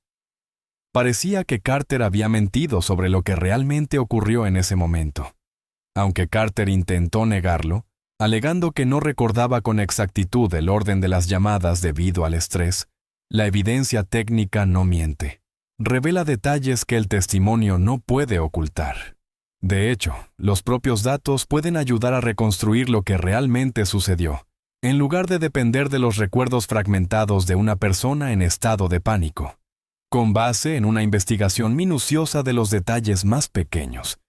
Parecía que Carter había mentido sobre lo que realmente ocurrió en ese momento. Aunque Carter intentó negarlo, alegando que no recordaba con exactitud el orden de las llamadas debido al estrés, la evidencia técnica no miente. Revela detalles que el testimonio no puede ocultar. De hecho, los propios datos pueden ayudar a reconstruir lo que realmente sucedió, en lugar de depender de los recuerdos fragmentados de una persona en estado de pánico. Con base en una investigación minuciosa de los detalles más pequeños,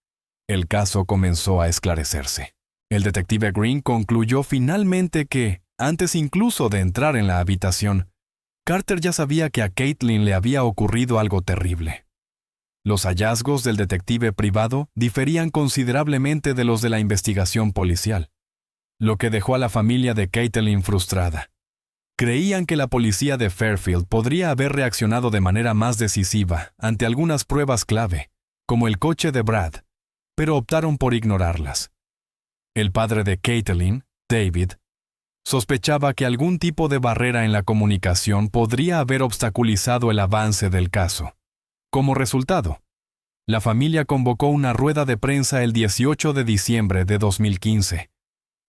el caso comenzó a esclarecerse. El detective Green concluyó finalmente que, antes incluso de entrar en la habitación, Carter ya sabía que a Caitlin le había ocurrido algo terrible. Los hallazgos del detective privado diferían considerablemente de los de la investigación policial, lo que dejó a la familia de Caitlin frustrada. Creían que la policía de Fairfield podría haber reaccionado de manera más decisiva ante algunas pruebas clave, como el coche de Brad, pero optaron por ignorarlas. El padre de Caitlin, David, sospechaba que algún tipo de barrera en la comunicación podría haber obstaculizado el avance del caso. Como resultado, la familia convocó una rueda de prensa el 18 de diciembre de 2015,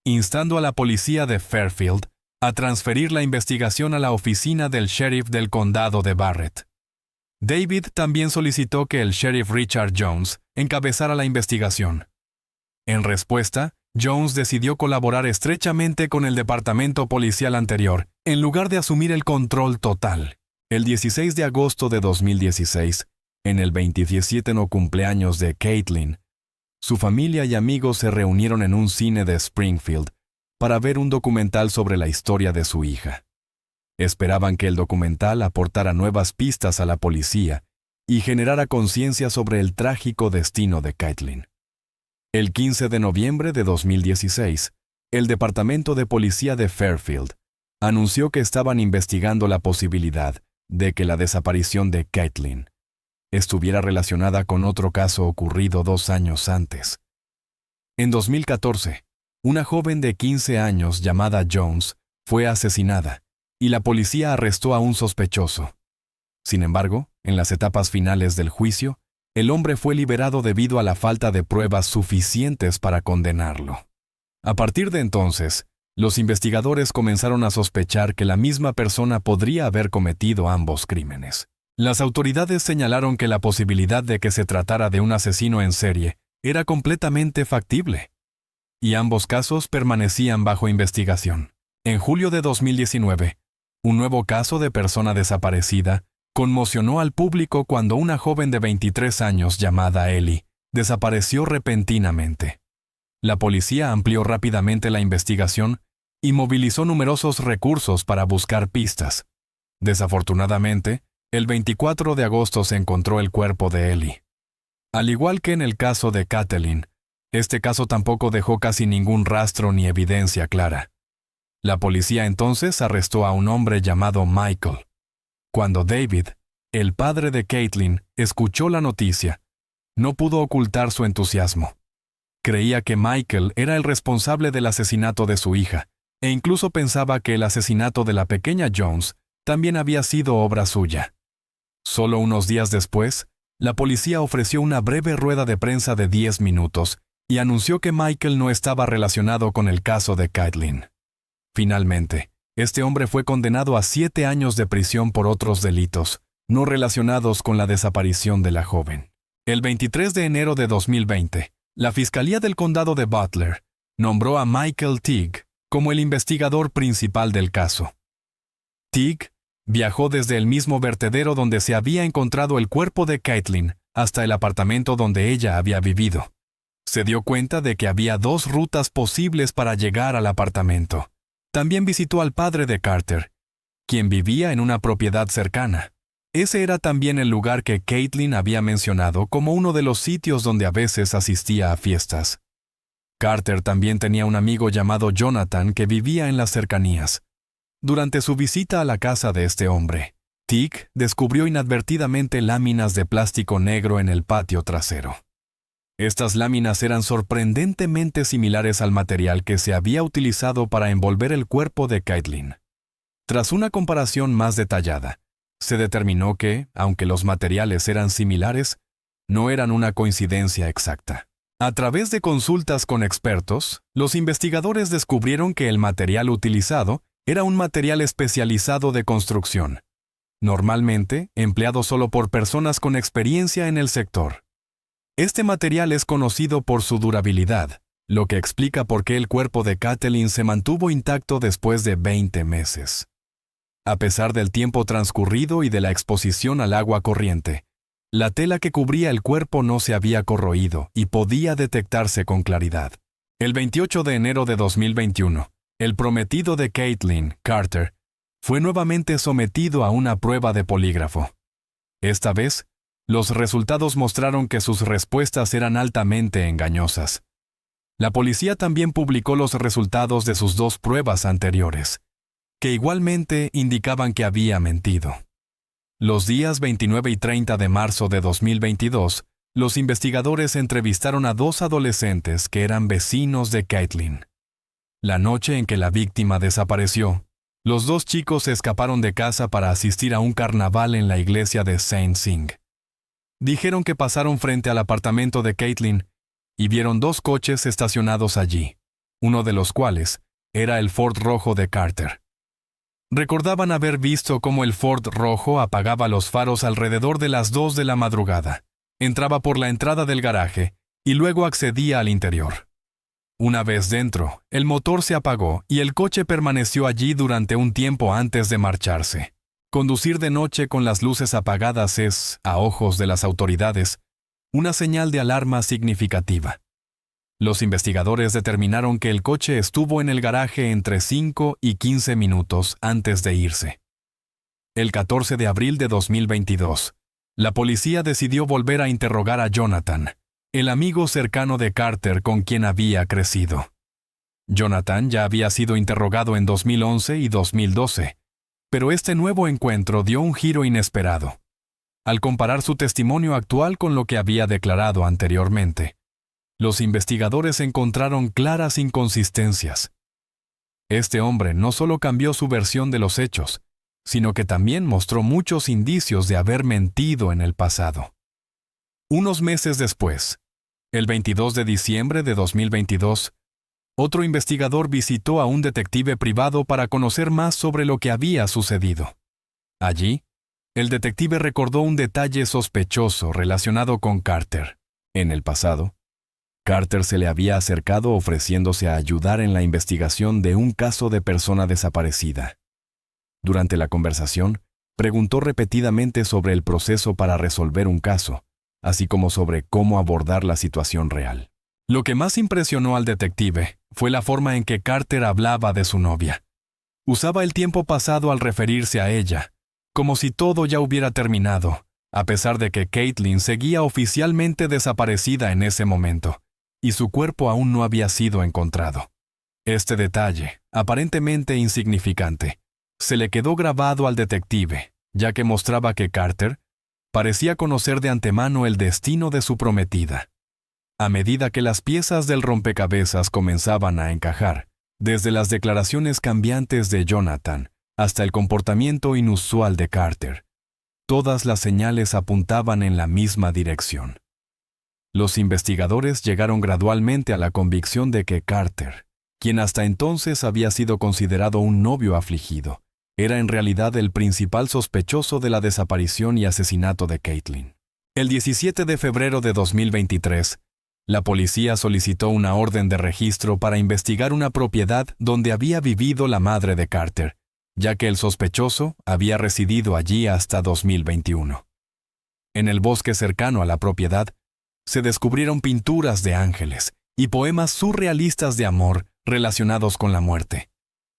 instando a la policía de Fairfield a transferir la investigación a la oficina del sheriff del condado de Barrett. David también solicitó que el sheriff Richard Jones encabezara la investigación. En respuesta, Jones decidió colaborar estrechamente con el departamento policial anterior, en lugar de asumir el control total. El 16 de agosto de 2016, en el 27 cumpleaños de Caitlin, su familia y amigos se reunieron en un cine de Springfield para ver un documental sobre la historia de su hija. Esperaban que el documental aportara nuevas pistas a la policía y generara conciencia sobre el trágico destino de Caitlin. El 15 de noviembre de 2016, el Departamento de Policía de Fairfield anunció que estaban investigando la posibilidad de que la desaparición de Caitlin estuviera relacionada con otro caso ocurrido 2 años antes. En 2014, una joven de 15 años llamada Jones fue asesinada y la policía arrestó a un sospechoso. Sin embargo, en las etapas finales del juicio, el hombre fue liberado debido a la falta de pruebas suficientes para condenarlo. A partir de entonces, los investigadores comenzaron a sospechar que la misma persona podría haber cometido ambos crímenes. Las autoridades señalaron que la posibilidad de que se tratara de un asesino en serie era completamente factible, y ambos casos permanecían bajo investigación. En julio de 2019, un nuevo caso de persona desaparecida conmocionó al público cuando una joven de 23 años llamada Ellie desapareció repentinamente. La policía amplió rápidamente la investigación y movilizó numerosos recursos para buscar pistas. Desafortunadamente, el 24 de agosto se encontró el cuerpo de Ellie. Al igual que en el caso de Caitlin, este caso tampoco dejó casi ningún rastro ni evidencia clara. La policía entonces arrestó a un hombre llamado Michael. Cuando David, el padre de Caitlin, escuchó la noticia, no pudo ocultar su entusiasmo. Creía que Michael era el responsable del asesinato de su hija, e incluso pensaba que el asesinato de la pequeña Jones también había sido obra suya. Solo unos días después, la policía ofreció una breve rueda de prensa de 10 minutos y anunció que Michael no estaba relacionado con el caso de Caitlin. Finalmente, este hombre fue condenado a 7 años de prisión por otros delitos, no relacionados con la desaparición de la joven. El 23 de enero de 2020, la Fiscalía del Condado de Butler nombró a Michael Teague como el investigador principal del caso. Teague viajó desde el mismo vertedero donde se había encontrado el cuerpo de Caitlin hasta el apartamento donde ella había vivido. Se dio cuenta de que había 2 rutas posibles para llegar al apartamento. También visitó al padre de Carter, quien vivía en una propiedad cercana. Ese era también el lugar que Caitlin había mencionado como uno de los sitios donde a veces asistía a fiestas. Carter también tenía un amigo llamado Jonathan que vivía en las cercanías. Durante su visita a la casa de este hombre, Teague descubrió inadvertidamente láminas de plástico negro en el patio trasero. Estas láminas eran sorprendentemente similares al material que se había utilizado para envolver el cuerpo de Caitlin. Tras una comparación más detallada, se determinó que, aunque los materiales eran similares, no eran una coincidencia exacta. A través de consultas con expertos, los investigadores descubrieron que el material utilizado era un material especializado de construcción, normalmente empleado solo por personas con experiencia en el sector. Este material es conocido por su durabilidad, lo que explica por qué el cuerpo de Caitlin se mantuvo intacto después de 20 meses. A pesar del tiempo transcurrido y de la exposición al agua corriente, la tela que cubría el cuerpo no se había corroído y podía detectarse con claridad. El 28 de enero de 2021, el prometido de Caitlin, Carter, fue nuevamente sometido a una prueba de polígrafo. Esta vez, los resultados mostraron que sus respuestas eran altamente engañosas. La policía también publicó los resultados de sus 2 pruebas anteriores, que igualmente indicaban que había mentido. Los días 29 y 30 de marzo de 2022 los investigadores entrevistaron a 2 adolescentes que eran vecinos de Caitlin. La noche en que la víctima desapareció, los 2 chicos se escaparon de casa para asistir a un carnaval en la iglesia de Saint Sing. Dijeron que pasaron frente al apartamento de Caitlin y vieron 2 coches estacionados allí, uno de los cuales era el Ford rojo de Carter. Recordaban haber visto cómo el Ford rojo apagaba los faros alrededor de las 2 de la madrugada, entraba por la entrada del garaje y luego accedía al interior. Una vez dentro, el motor se apagó y el coche permaneció allí durante un tiempo antes de marcharse. Conducir de noche con las luces apagadas es, a ojos de las autoridades, una señal de alarma significativa. Los investigadores determinaron que el coche estuvo en el garaje entre 5 y 15 minutos antes de irse. El 14 de abril de 2022, la policía decidió volver a interrogar a Jonathan, el amigo cercano de Carter con quien había crecido. Jonathan ya había sido interrogado en 2011 y 2012, pero este nuevo encuentro dio un giro inesperado. Al comparar su testimonio actual con lo que había declarado anteriormente, los investigadores encontraron claras inconsistencias. Este hombre no solo cambió su versión de los hechos, sino que también mostró muchos indicios de haber mentido en el pasado. Unos meses después, el 22 de diciembre de 2022, otro investigador visitó a un detective privado para conocer más sobre lo que había sucedido. Allí, el detective recordó un detalle sospechoso relacionado con Carter. En el pasado, Carter se le había acercado ofreciéndose a ayudar en la investigación de un caso de persona desaparecida. Durante la conversación, preguntó repetidamente sobre el proceso para resolver un caso, así como sobre cómo abordar la situación real. Lo que más impresionó al detective fue la forma en que Carter hablaba de su novia. Usaba el tiempo pasado al referirse a ella, como si todo ya hubiera terminado, a pesar de que Caitlin seguía oficialmente desaparecida en ese momento, y su cuerpo aún no había sido encontrado. Este detalle, aparentemente insignificante, se le quedó grabado al detective, ya que mostraba que Carter parecía conocer de antemano el destino de su prometida. A medida que las piezas del rompecabezas comenzaban a encajar, desde las declaraciones cambiantes de Jonathan hasta el comportamiento inusual de Carter, todas las señales apuntaban en la misma dirección. Los investigadores llegaron gradualmente a la convicción de que Carter, quien hasta entonces había sido considerado un novio afligido, era en realidad el principal sospechoso de la desaparición y asesinato de Caitlin. El 17 de febrero de 2023, la policía solicitó una orden de registro para investigar una propiedad donde había vivido la madre de Carter, ya que el sospechoso había residido allí hasta 2021. En el bosque cercano a la propiedad, se descubrieron pinturas de ángeles y poemas surrealistas de amor relacionados con la muerte,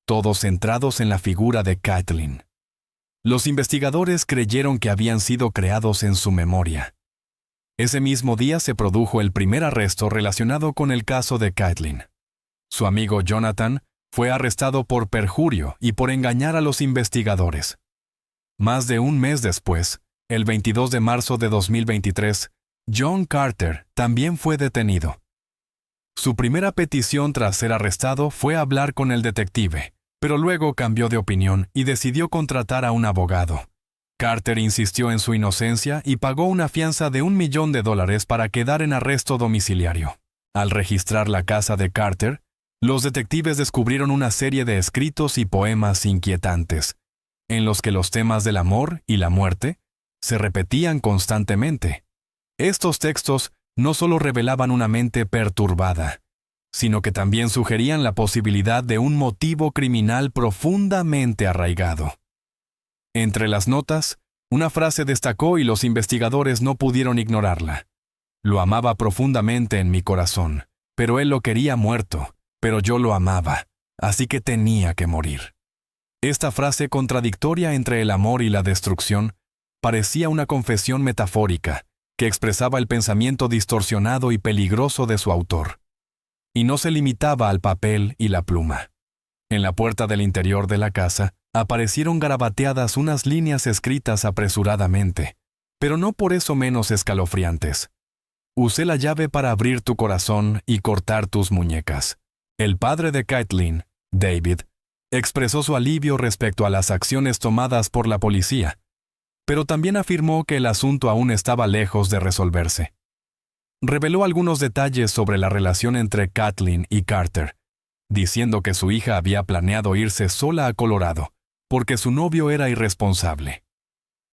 todos centrados en la figura de Caitlin. Los investigadores creyeron que habían sido creados en su memoria. Ese mismo día se produjo el primer arresto relacionado con el caso de Caitlin. Su amigo Jonathan fue arrestado por perjurio y por engañar a los investigadores. Más de un mes después, el 22 de marzo de 2023, John Carter también fue detenido. Su primera petición tras ser arrestado fue hablar con el detective, pero luego cambió de opinión y decidió contratar a un abogado. Carter insistió en su inocencia y pagó una fianza de $1 millón para quedar en arresto domiciliario. Al registrar la casa de Carter, los detectives descubrieron una serie de escritos y poemas inquietantes, en los que los temas del amor y la muerte se repetían constantemente. Estos textos no solo revelaban una mente perturbada, sino que también sugerían la posibilidad de un motivo criminal profundamente arraigado. Entre las notas, una frase destacó y los investigadores no pudieron ignorarla. Lo amaba profundamente en mi corazón, pero él lo quería muerto, pero yo lo amaba, así que tenía que morir. Esta frase contradictoria entre el amor y la destrucción parecía una confesión metafórica que expresaba el pensamiento distorsionado y peligroso de su autor. Y no se limitaba al papel y la pluma. En la puerta del interior de la casa aparecieron garabateadas unas líneas escritas apresuradamente, pero no por eso menos escalofriantes. usé la llave para abrir tu corazón y cortar tus muñecas. El padre de Caitlin, David, expresó su alivio respecto a las acciones tomadas por la policía, pero también afirmó que el asunto aún estaba lejos de resolverse. Reveló algunos detalles sobre la relación entre Caitlin y Carter, diciendo que su hija había planeado irse sola a Colorado porque su novio era irresponsable.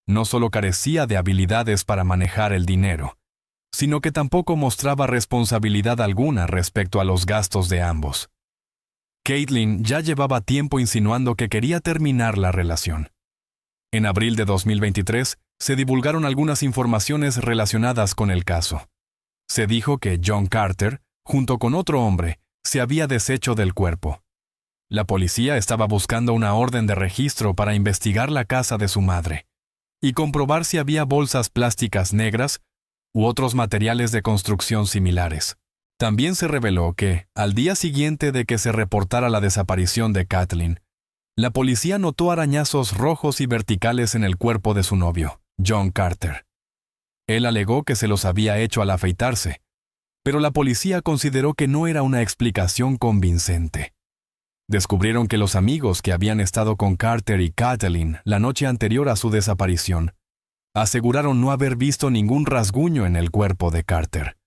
No solo carecía de habilidades para manejar el dinero, sino que tampoco mostraba responsabilidad alguna respecto a los gastos de ambos. Caitlin ya llevaba tiempo insinuando que quería terminar la relación. En abril de 2023, se divulgaron algunas informaciones relacionadas con el caso. Se dijo que John Carter, junto con otro hombre, se había deshecho del cuerpo. La policía estaba buscando una orden de registro para investigar la casa de su madre y comprobar si había bolsas plásticas negras u otros materiales de construcción similares. También se reveló que, al día siguiente de que se reportara la desaparición de Caitlin, la policía notó arañazos rojos y verticales en el cuerpo de su novio, John Carter. Él alegó que se los había hecho al afeitarse, pero la policía consideró que no era una explicación convincente. Descubrieron que los amigos que habían estado con Carter y Caitlin la noche anterior a su desaparición aseguraron no haber visto ningún rasguño en el cuerpo de Carter.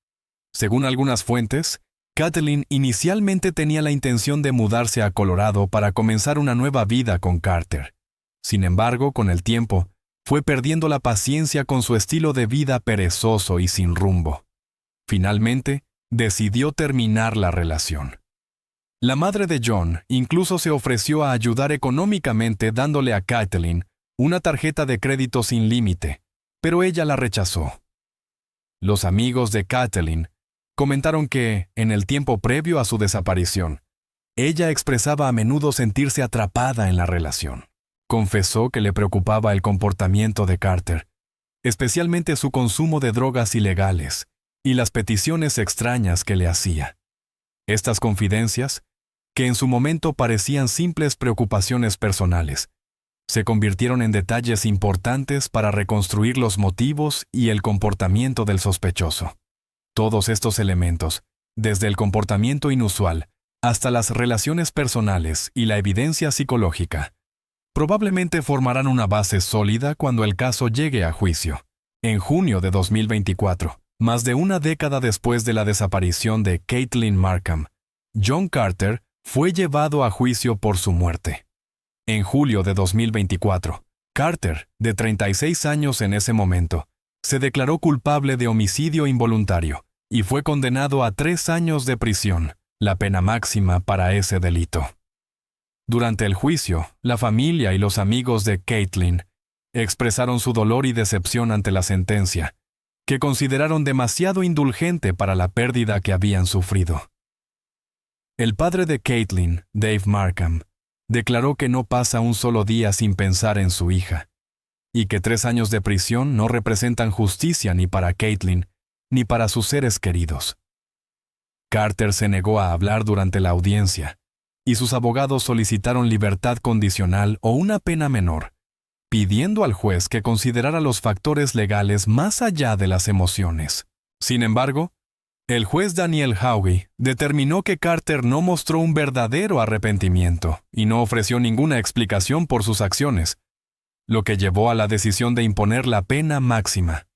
Según algunas fuentes, Caitlin inicialmente tenía la intención de mudarse a Colorado para comenzar una nueva vida con Carter. Sin embargo, con el tiempo, fue perdiendo la paciencia con su estilo de vida perezoso y sin rumbo. Finalmente, decidió terminar la relación. La madre de John incluso se ofreció a ayudar económicamente dándole a Caitlin una tarjeta de crédito sin límite, pero ella la rechazó. Los amigos de Caitlin comentaron que, en el tiempo previo a su desaparición, ella expresaba a menudo sentirse atrapada en la relación. Confesó que le preocupaba el comportamiento de Carter, especialmente su consumo de drogas ilegales y las peticiones extrañas que le hacía. Estas confidencias, que en su momento parecían simples preocupaciones personales, se convirtieron en detalles importantes para reconstruir los motivos y el comportamiento del sospechoso. Todos estos elementos, desde el comportamiento inusual hasta las relaciones personales y la evidencia psicológica, probablemente formarán una base sólida cuando el caso llegue a juicio. En junio de 2024, más de una década después de la desaparición de Caitlin Markham, John Carter fue llevado a juicio por su muerte. En julio de 2024, Carter, de 36 años en ese momento, se declaró culpable de homicidio involuntario y fue condenado a 3 años de prisión, la pena máxima para ese delito. Durante el juicio, la familia y los amigos de Caitlin expresaron su dolor y decepción ante la sentencia, que consideraron demasiado indulgente para la pérdida que habían sufrido. El padre de Caitlin, Dave Markham, declaró que no pasa un solo día sin pensar en su hija, y que 3 años de prisión no representan justicia ni para Caitlin ni para sus seres queridos. Carter se negó a hablar durante la audiencia, y sus abogados solicitaron libertad condicional o una pena menor, pidiendo al juez que considerara los factores legales más allá de las emociones. Sin embargo, el juez Daniel Haughey determinó que Carter no mostró un verdadero arrepentimiento y no ofreció ninguna explicación por sus acciones, lo que llevó a la decisión de imponer la pena máxima.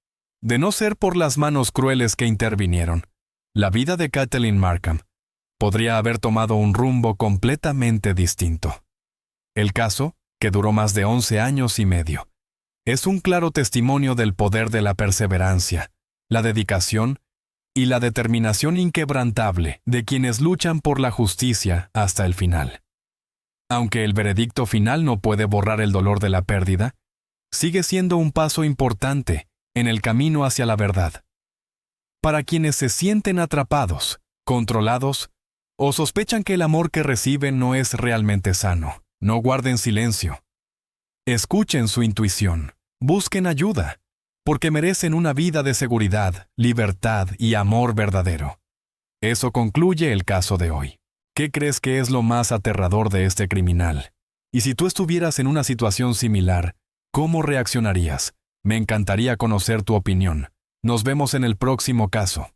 De no ser por las manos crueles que intervinieron, la vida de Caitlin Markham podría haber tomado un rumbo completamente distinto. El caso, que duró más de 11 años y medio, es un claro testimonio del poder de la perseverancia, la dedicación y la determinación inquebrantable de quienes luchan por la justicia hasta el final. Aunque el veredicto final no puede borrar el dolor de la pérdida, sigue siendo un paso importante en el camino hacia la verdad. Para quienes se sienten atrapados, controlados, o sospechan que el amor que reciben no es realmente sano, no guarden silencio. Escuchen su intuición, busquen ayuda, porque merecen una vida de seguridad, libertad y amor verdadero. Eso concluye el caso de hoy. ¿Qué crees que es lo más aterrador de este criminal? Y si tú estuvieras en una situación similar, ¿cómo reaccionarías? Me encantaría conocer tu opinión. Nos vemos en el próximo caso.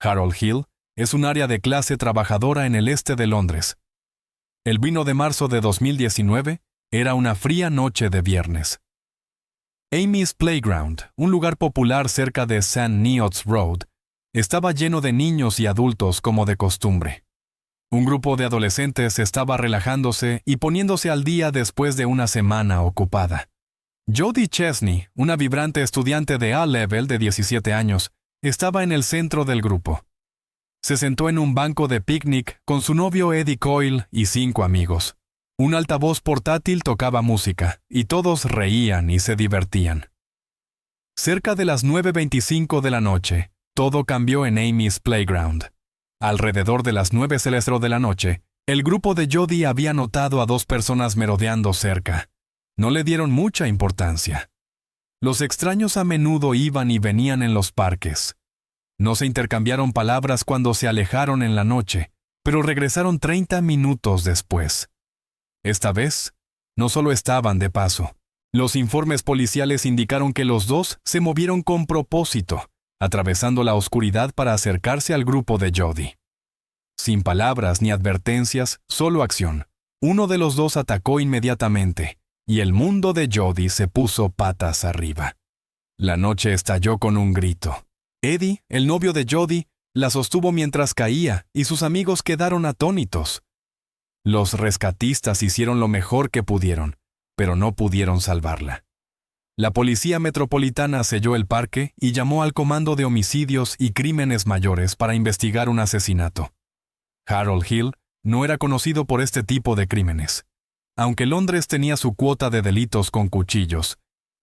Harold Hill es un área de clase trabajadora en el este de Londres. El 1 de marzo de 2019 era una fría noche de viernes. Amy's Playground, un lugar popular cerca de St. Neots Road, estaba lleno de niños y adultos como de costumbre. Un grupo de adolescentes estaba relajándose y poniéndose al día después de una semana ocupada. Jodie Chesney, una vibrante estudiante de A-Level de 17 años, estaba en el centro del grupo. Se sentó en un banco de picnic con su novio Eddie Coyle y 5 amigos. Un altavoz portátil tocaba música, y todos reían y se divertían. Cerca de las 9:25 de la noche, todo cambió en Amy's Playground. Alrededor de las 9:00 de la noche, el grupo de Jodie había notado a 2 personas merodeando cerca. No le dieron mucha importancia. Los extraños a menudo iban y venían en los parques. No se intercambiaron palabras cuando se alejaron en la noche, pero regresaron 30 minutos después. Esta vez, no solo estaban de paso. Los informes policiales indicaron que los 2 se movieron con propósito, atravesando la oscuridad para acercarse al grupo de Jodie. Sin palabras ni advertencias, solo acción. Uno de los 2 atacó inmediatamente, y el mundo de Jodie se puso patas arriba. La noche estalló con un grito. Eddie, el novio de Jodie, la sostuvo mientras caía, y sus amigos quedaron atónitos. Los rescatistas hicieron lo mejor que pudieron, pero no pudieron salvarla. La policía metropolitana selló el parque y llamó al Comando de Homicidios y Crímenes Mayores para investigar un asesinato. Harold Hill no era conocido por este tipo de crímenes. Aunque Londres tenía su cuota de delitos con cuchillos,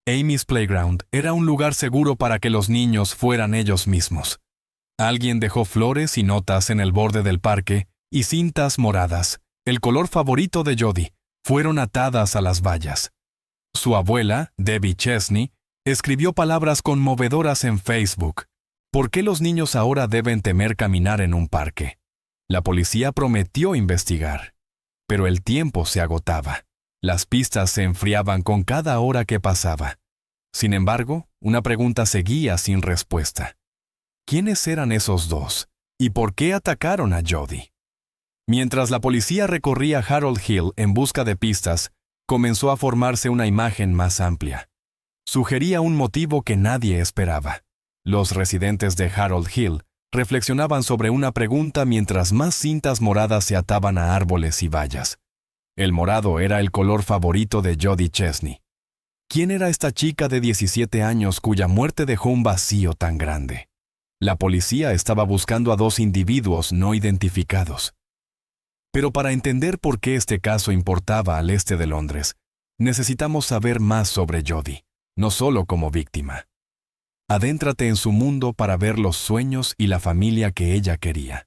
Amy's Playground era un lugar seguro para que los niños fueran ellos mismos. Alguien dejó flores y notas en el borde del parque y cintas moradas, el color favorito de Jodie, fueron atadas a las vallas. Su abuela, Debbie Chesney, escribió palabras conmovedoras en Facebook. ¿Por qué los niños ahora deben temer caminar en un parque? La policía prometió investigar, pero el tiempo se agotaba. Las pistas se enfriaban con cada hora que pasaba. Sin embargo, una pregunta seguía sin respuesta. ¿Quiénes eran esos 2? ¿Y por qué atacaron a Jodie? Mientras la policía recorría Harold Hill en busca de pistas, comenzó a formarse una imagen más amplia. Sugería un motivo que nadie esperaba. Los residentes de Harold Hill reflexionaban sobre una pregunta mientras más cintas moradas se ataban a árboles y vallas. El morado era el color favorito de Jodie Chesney. ¿Quién era esta chica de 17 años cuya muerte dejó un vacío tan grande? La policía estaba buscando a 2 individuos no identificados. Pero para entender por qué este caso importaba al este de Londres, necesitamos saber más sobre Jodie, no solo como víctima. Adéntrate en su mundo para ver los sueños y la familia que ella quería.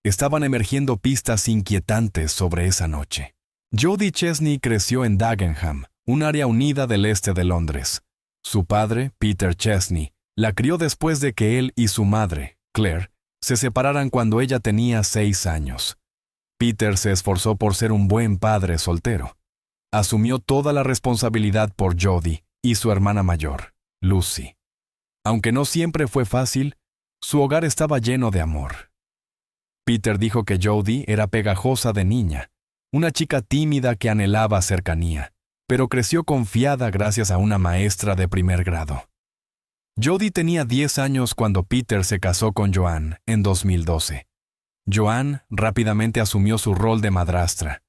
Estaban emergiendo pistas inquietantes sobre esa noche. Jodie Chesney creció en Dagenham, un área unida del este de Londres. Su padre, Peter Chesney, la crió después de que él y su madre, Claire, se separaran cuando ella tenía 6 años. Peter se esforzó por ser un buen padre soltero. Asumió toda la responsabilidad por Jodie y su hermana mayor, Lucy. Aunque no siempre fue fácil, su hogar estaba lleno de amor. Peter dijo que Jodie era pegajosa de niña, una chica tímida que anhelaba cercanía, pero creció confiada gracias a una maestra de primer grado. Jodie tenía 10 años cuando Peter se casó con Joanne en 2012. Joanne rápidamente asumió su rol de madrastra.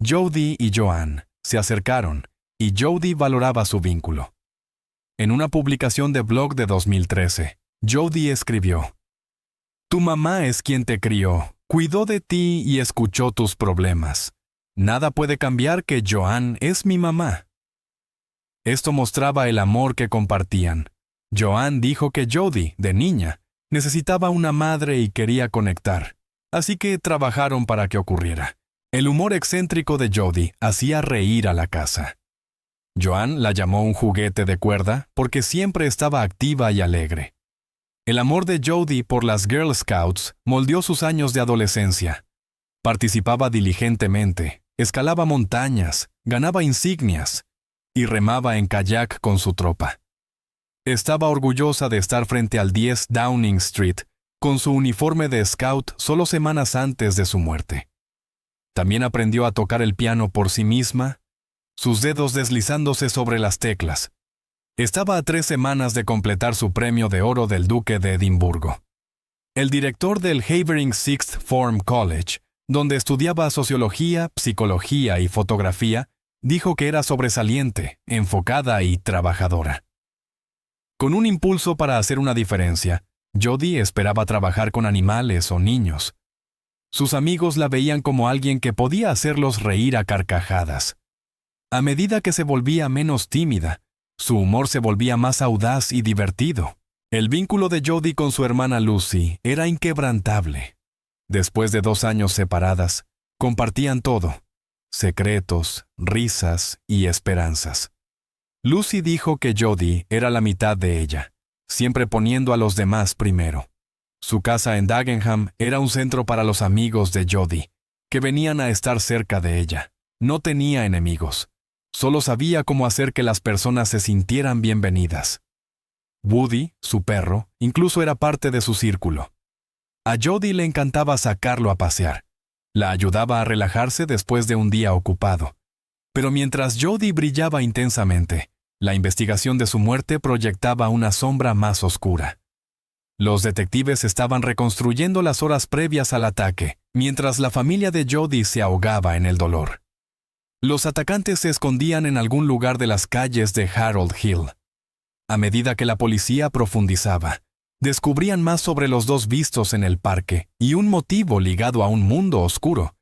Jodie y Joanne se acercaron y Jodie valoraba su vínculo. En una publicación de blog de 2013, Jodie escribió: «Tu mamá es quien te crió, cuidó de ti y escuchó tus problemas. Nada puede cambiar que Joanne es mi mamá». Esto mostraba el amor que compartían. Joanne dijo que Jodie, de niña, necesitaba una madre y quería conectar. Así que trabajaron para que ocurriera. El humor excéntrico de Jodie hacía reír a la casa. Joanne la llamó un juguete de cuerda porque siempre estaba activa y alegre. El amor de Jodie por las Girl Scouts moldeó sus años de adolescencia. Participaba diligentemente, escalaba montañas, ganaba insignias. y remaba en kayak con su tropa. Estaba orgullosa de estar frente al 10 Downing Street, con su uniforme de scout solo semanas antes de su muerte. También aprendió a tocar el piano por sí misma, sus dedos deslizándose sobre las teclas. Estaba a 3 semanas de completar su premio de oro del Duque de Edimburgo. El director del Havering Sixth Form College, donde estudiaba sociología, psicología y fotografía, dijo que era sobresaliente, enfocada y trabajadora. Con un impulso para hacer una diferencia, Jodie esperaba trabajar con animales o niños. Sus amigos la veían como alguien que podía hacerlos reír a carcajadas. A medida que se volvía menos tímida, su humor se volvía más audaz y divertido. El vínculo de Jodie con su hermana Lucy era inquebrantable. Después de 2 años separadas, compartían todo: secretos, risas y esperanzas. Lucy dijo que Jodie era la mitad de ella, siempre poniendo a los demás primero. Su casa en Dagenham era un centro para los amigos de Jodie, que venían a estar cerca de ella. No tenía enemigos. Solo sabía cómo hacer que las personas se sintieran bienvenidas. Woody, su perro, incluso era parte de su círculo. A Jodie le encantaba sacarlo a pasear. La ayudaba a relajarse después de un día ocupado. Pero mientras Jodie brillaba intensamente, la investigación de su muerte proyectaba una sombra más oscura. Los detectives estaban reconstruyendo las horas previas al ataque, mientras la familia de Jodie se ahogaba en el dolor. Los atacantes se escondían en algún lugar de las calles de Harold Hill. A medida que la policía profundizaba, descubrían más sobre los dos vistos en el parque y un motivo ligado a un mundo oscuro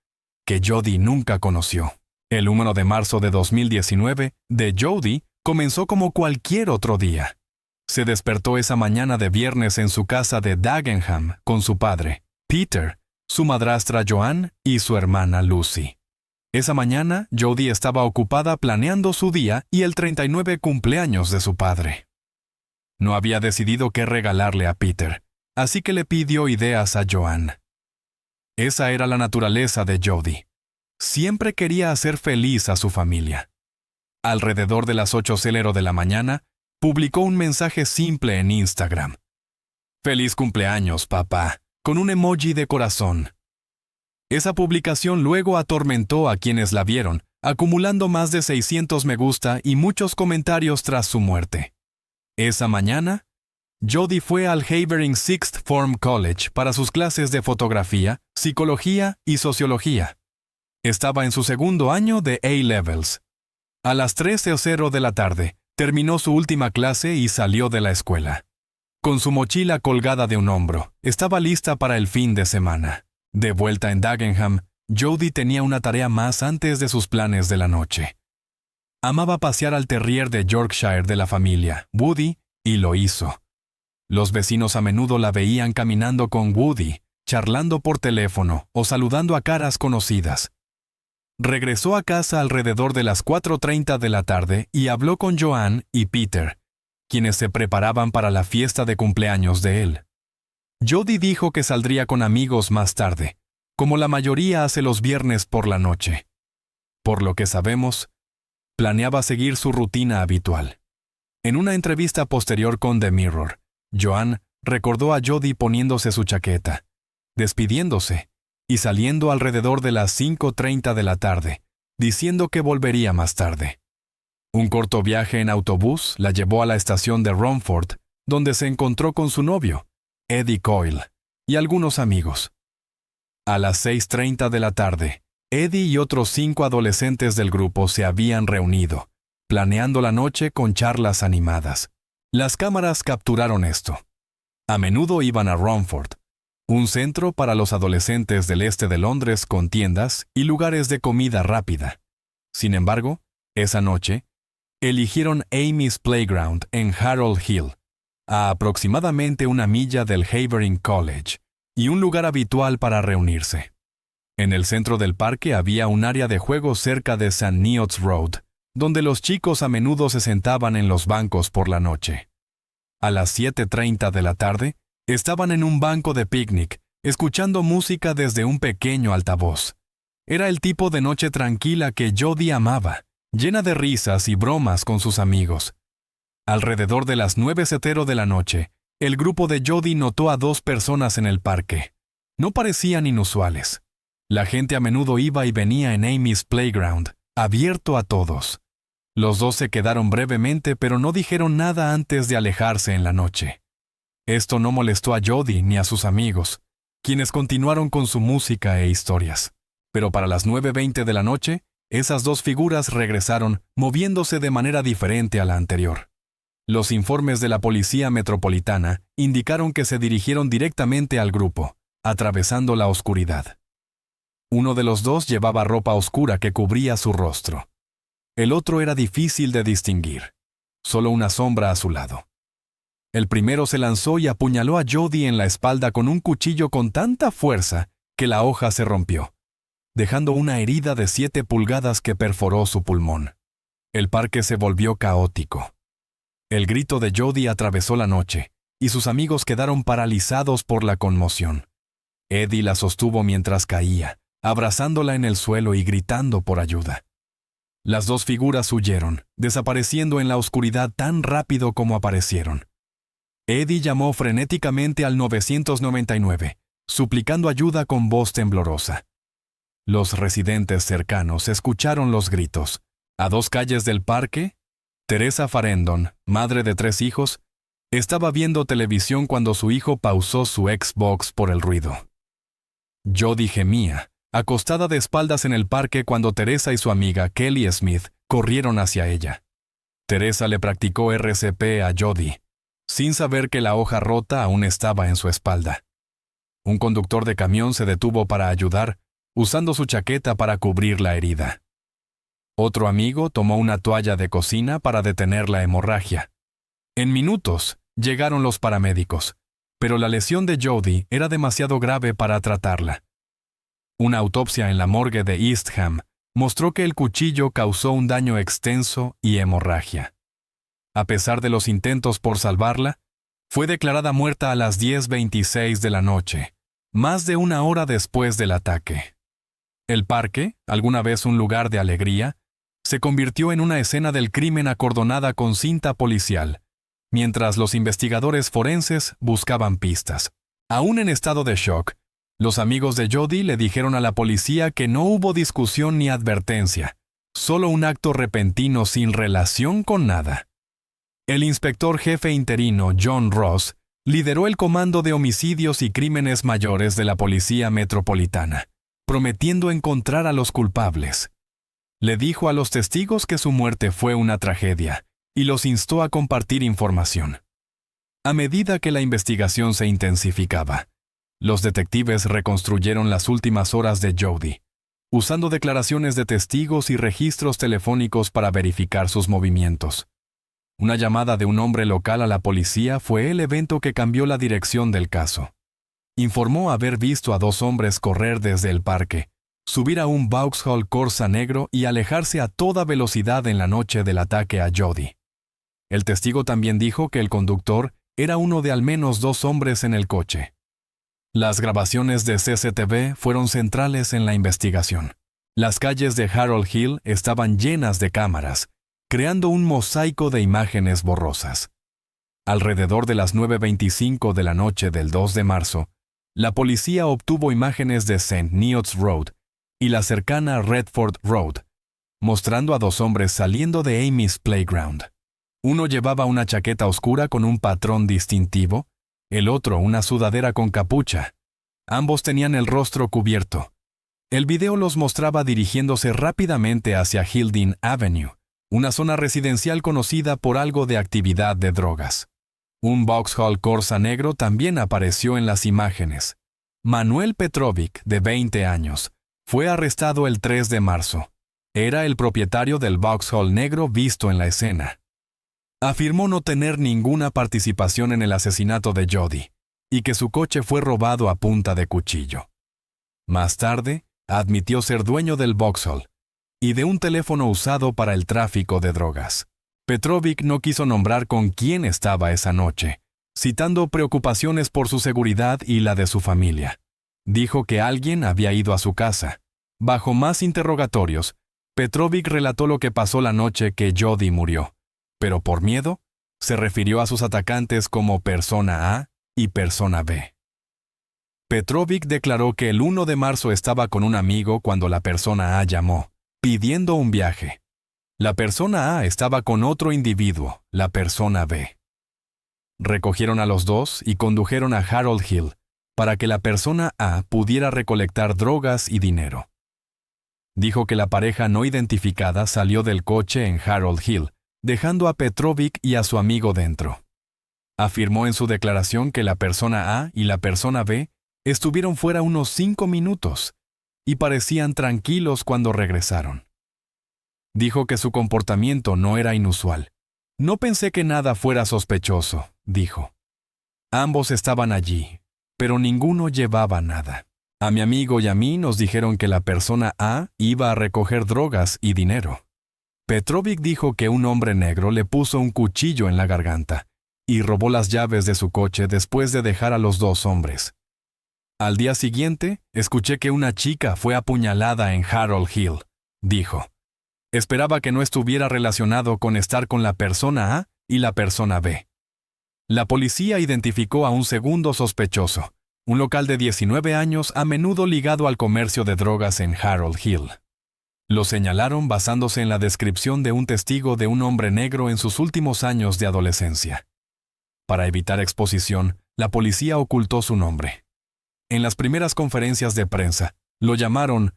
que Jodie nunca conoció. El 1 de marzo de 2019 de Jodie comenzó como cualquier otro día. Se despertó esa mañana de viernes en su casa de Dagenham con su padre, Peter, su madrastra Joanne y su hermana Lucy. Esa mañana, Jodie estaba ocupada planeando su día y el 39 cumpleaños de su padre. No había decidido qué regalarle a Peter, así que le pidió ideas a Joanne. Esa era la naturaleza de Jodie. Siempre quería hacer feliz a su familia. Alrededor de las 8:00 de la mañana, publicó un mensaje simple en Instagram. «Feliz cumpleaños, papá», con un emoji de corazón. Esa publicación luego atormentó a quienes la vieron, acumulando más de 600 me gusta y muchos comentarios tras su muerte. Esa mañana, Jodie fue al Havering Sixth Form College para sus clases de fotografía, psicología y sociología. Estaba en su 2º año de A-Levels. A las 13:00 de la tarde, terminó su última clase y salió de la escuela. Con su mochila colgada de un hombro, estaba lista para el fin de semana. De vuelta en Dagenham, Jodie tenía una tarea más antes de sus planes de la noche. Amaba pasear al terrier de Yorkshire de la familia, Woody, y lo hizo. Los vecinos a menudo la veían caminando con Woody, charlando por teléfono o saludando a caras conocidas. Regresó a casa alrededor de las 4:30 de la tarde y habló con Joanne y Peter, quienes se preparaban para la fiesta de cumpleaños de él. Jodie dijo que saldría con amigos más tarde, como la mayoría hace los viernes por la noche. Por lo que sabemos, planeaba seguir su rutina habitual. En una entrevista posterior con The Mirror, Joanne recordó a Jodie poniéndose su chaqueta, despidiéndose y saliendo alrededor de las 5:30 de la tarde, diciendo que volvería más tarde. Un corto viaje en autobús la llevó a la estación de Romford, donde se encontró con su novio, Eddie Coyle, y algunos amigos. A las 6:30 de la tarde, Eddie y otros 5 adolescentes del grupo se habían reunido, planeando la noche con charlas animadas. Las cámaras capturaron esto. A menudo iban a Romford, un centro para los adolescentes del este de Londres con tiendas y lugares de comida rápida. Sin embargo, esa noche, eligieron Amy's Playground en Harold Hill, a aproximadamente 1 milla del Havering College, y un lugar habitual para reunirse. En el centro del parque había un área de juegos cerca de St. Neots Road, donde los chicos a menudo se sentaban en los bancos por la noche. A las 7:30 de la tarde, estaban en un banco de picnic, escuchando música desde un pequeño altavoz. Era el tipo de noche tranquila que Jodie amaba, llena de risas y bromas con sus amigos. Alrededor de las 9:00 de la noche, el grupo de Jody notó a 2 personas en el parque. No parecían inusuales. La gente a menudo iba y venía en Amy's Playground, abierto a todos. Los 2 se quedaron brevemente, pero no dijeron nada antes de alejarse en la noche. Esto no molestó a Jody ni a sus amigos, quienes continuaron con su música e historias. Pero para las 9:20 de la noche, esas 2 figuras regresaron, moviéndose de manera diferente a la anterior. Los informes de la Policía Metropolitana indicaron que se dirigieron directamente al grupo, atravesando la oscuridad. Uno de los 2 llevaba ropa oscura que cubría su rostro. El otro era difícil de distinguir, solo una sombra a su lado. El primero se lanzó y apuñaló a Jody en la espalda con un cuchillo con tanta fuerza que la hoja se rompió, dejando una herida de 7 pulgadas que perforó su pulmón. El parque se volvió caótico. El grito de Jody atravesó la noche, y sus amigos quedaron paralizados por la conmoción. Eddie la sostuvo mientras caía, abrazándola en el suelo y gritando por ayuda. Las 2 figuras huyeron, desapareciendo en la oscuridad tan rápido como aparecieron. Eddie llamó frenéticamente al 999, suplicando ayuda con voz temblorosa. Los residentes cercanos escucharon los gritos. A 2 calles del parque, Teresa Farendon, madre de 3 hijos, estaba viendo televisión cuando su hijo pausó su Xbox por el ruido. Jody gemía, acostada de espaldas en el parque cuando Teresa y su amiga Kelly Smith corrieron hacia ella. Teresa le practicó RCP a Jody, sin saber que la hoja rota aún estaba en su espalda. Un conductor de camión se detuvo para ayudar, usando su chaqueta para cubrir la herida. Otro amigo tomó una toalla de cocina para detener la hemorragia. En minutos, llegaron los paramédicos, pero la lesión de Jody era demasiado grave para tratarla. Una autopsia en la morgue de Eastham mostró que el cuchillo causó un daño extenso y hemorragia. A pesar de los intentos por salvarla, fue declarada muerta a las 10:26 de la noche, más de 1 hora después del ataque. El parque, alguna vez un lugar de alegría, se convirtió en una escena del crimen acordonada con cinta policial, mientras los investigadores forenses buscaban pistas. Aún en estado de shock, los amigos de Jody le dijeron a la policía que no hubo discusión ni advertencia, solo un acto repentino sin relación con nada. El inspector jefe interino John Ross lideró el Comando de Homicidios y Crímenes Mayores de la Policía Metropolitana, prometiendo encontrar a los culpables. Le dijo a los testigos que su muerte fue una tragedia y los instó a compartir información. A medida que la investigación se intensificaba, los detectives reconstruyeron las últimas horas de Jody, usando declaraciones de testigos y registros telefónicos para verificar sus movimientos. Una llamada de un hombre local a la policía fue el evento que cambió la dirección del caso. Informó haber visto a 2 hombres correr desde el parque, subir a un Vauxhall Corsa negro y alejarse a toda velocidad en la noche del ataque a Jody. El testigo también dijo que el conductor era uno de al menos 2 hombres en el coche. Las grabaciones de CCTV fueron centrales en la investigación. Las calles de Harold Hill estaban llenas de cámaras, creando un mosaico de imágenes borrosas. Alrededor de las 9:25 de la noche del 2 de marzo, la policía obtuvo imágenes de St. Neots Road y la cercana Redford Road, mostrando a 2 hombres saliendo de Amy's Playground. Uno llevaba una chaqueta oscura con un patrón distintivo, el otro una sudadera con capucha. Ambos tenían el rostro cubierto. El video los mostraba dirigiéndose rápidamente hacia Hilding Avenue, una zona residencial conocida por algo de actividad de drogas. Un Vauxhall Corsa negro también apareció en las imágenes. Manuel Petrovic, de 20 años, fue arrestado el 3 de marzo. Era el propietario del Vauxhall negro visto en la escena. Afirmó no tener ninguna participación en el asesinato de Jody y que su coche fue robado a punta de cuchillo. Más tarde, admitió ser dueño del Vauxhall y de un teléfono usado para el tráfico de drogas. Petrovic no quiso nombrar con quién estaba esa noche, citando preocupaciones por su seguridad y la de su familia. Dijo que alguien había ido a su casa. Bajo más interrogatorios, Petrovic relató lo que pasó la noche que Jody murió, pero por miedo, se refirió a sus atacantes como persona A y persona B. Petrovic declaró que el 1 de marzo estaba con un amigo cuando la persona A llamó, pidiendo un viaje. La persona A estaba con otro individuo, la persona B. Recogieron a los dos y condujeron a Harold Hill para que la persona A pudiera recolectar drogas y dinero. Dijo que la pareja no identificada salió del coche en Harold Hill, dejando a Petrovic y a su amigo dentro. Afirmó en su declaración que la persona A y la persona B estuvieron fuera unos 5 minutos y parecían tranquilos cuando regresaron. Dijo que su comportamiento no era inusual. No pensé que nada fuera sospechoso, dijo. Ambos estaban allí, pero ninguno llevaba nada. A mi amigo y a mí nos dijeron que la persona A iba a recoger drogas y dinero. Petrovic dijo que un hombre negro le puso un cuchillo en la garganta y robó las llaves de su coche después de dejar a los dos hombres. Al día siguiente, escuché que una chica fue apuñalada en Harold Hill, dijo. Esperaba que no estuviera relacionado con estar con la persona A y la persona B. La policía identificó a un segundo sospechoso, un local de 19 años a menudo ligado al comercio de drogas en Harold Hill. Lo señalaron basándose en la descripción de un testigo de un hombre negro en sus últimos años de adolescencia. Para evitar exposición, la policía ocultó su nombre. En las primeras conferencias de prensa, lo llamaron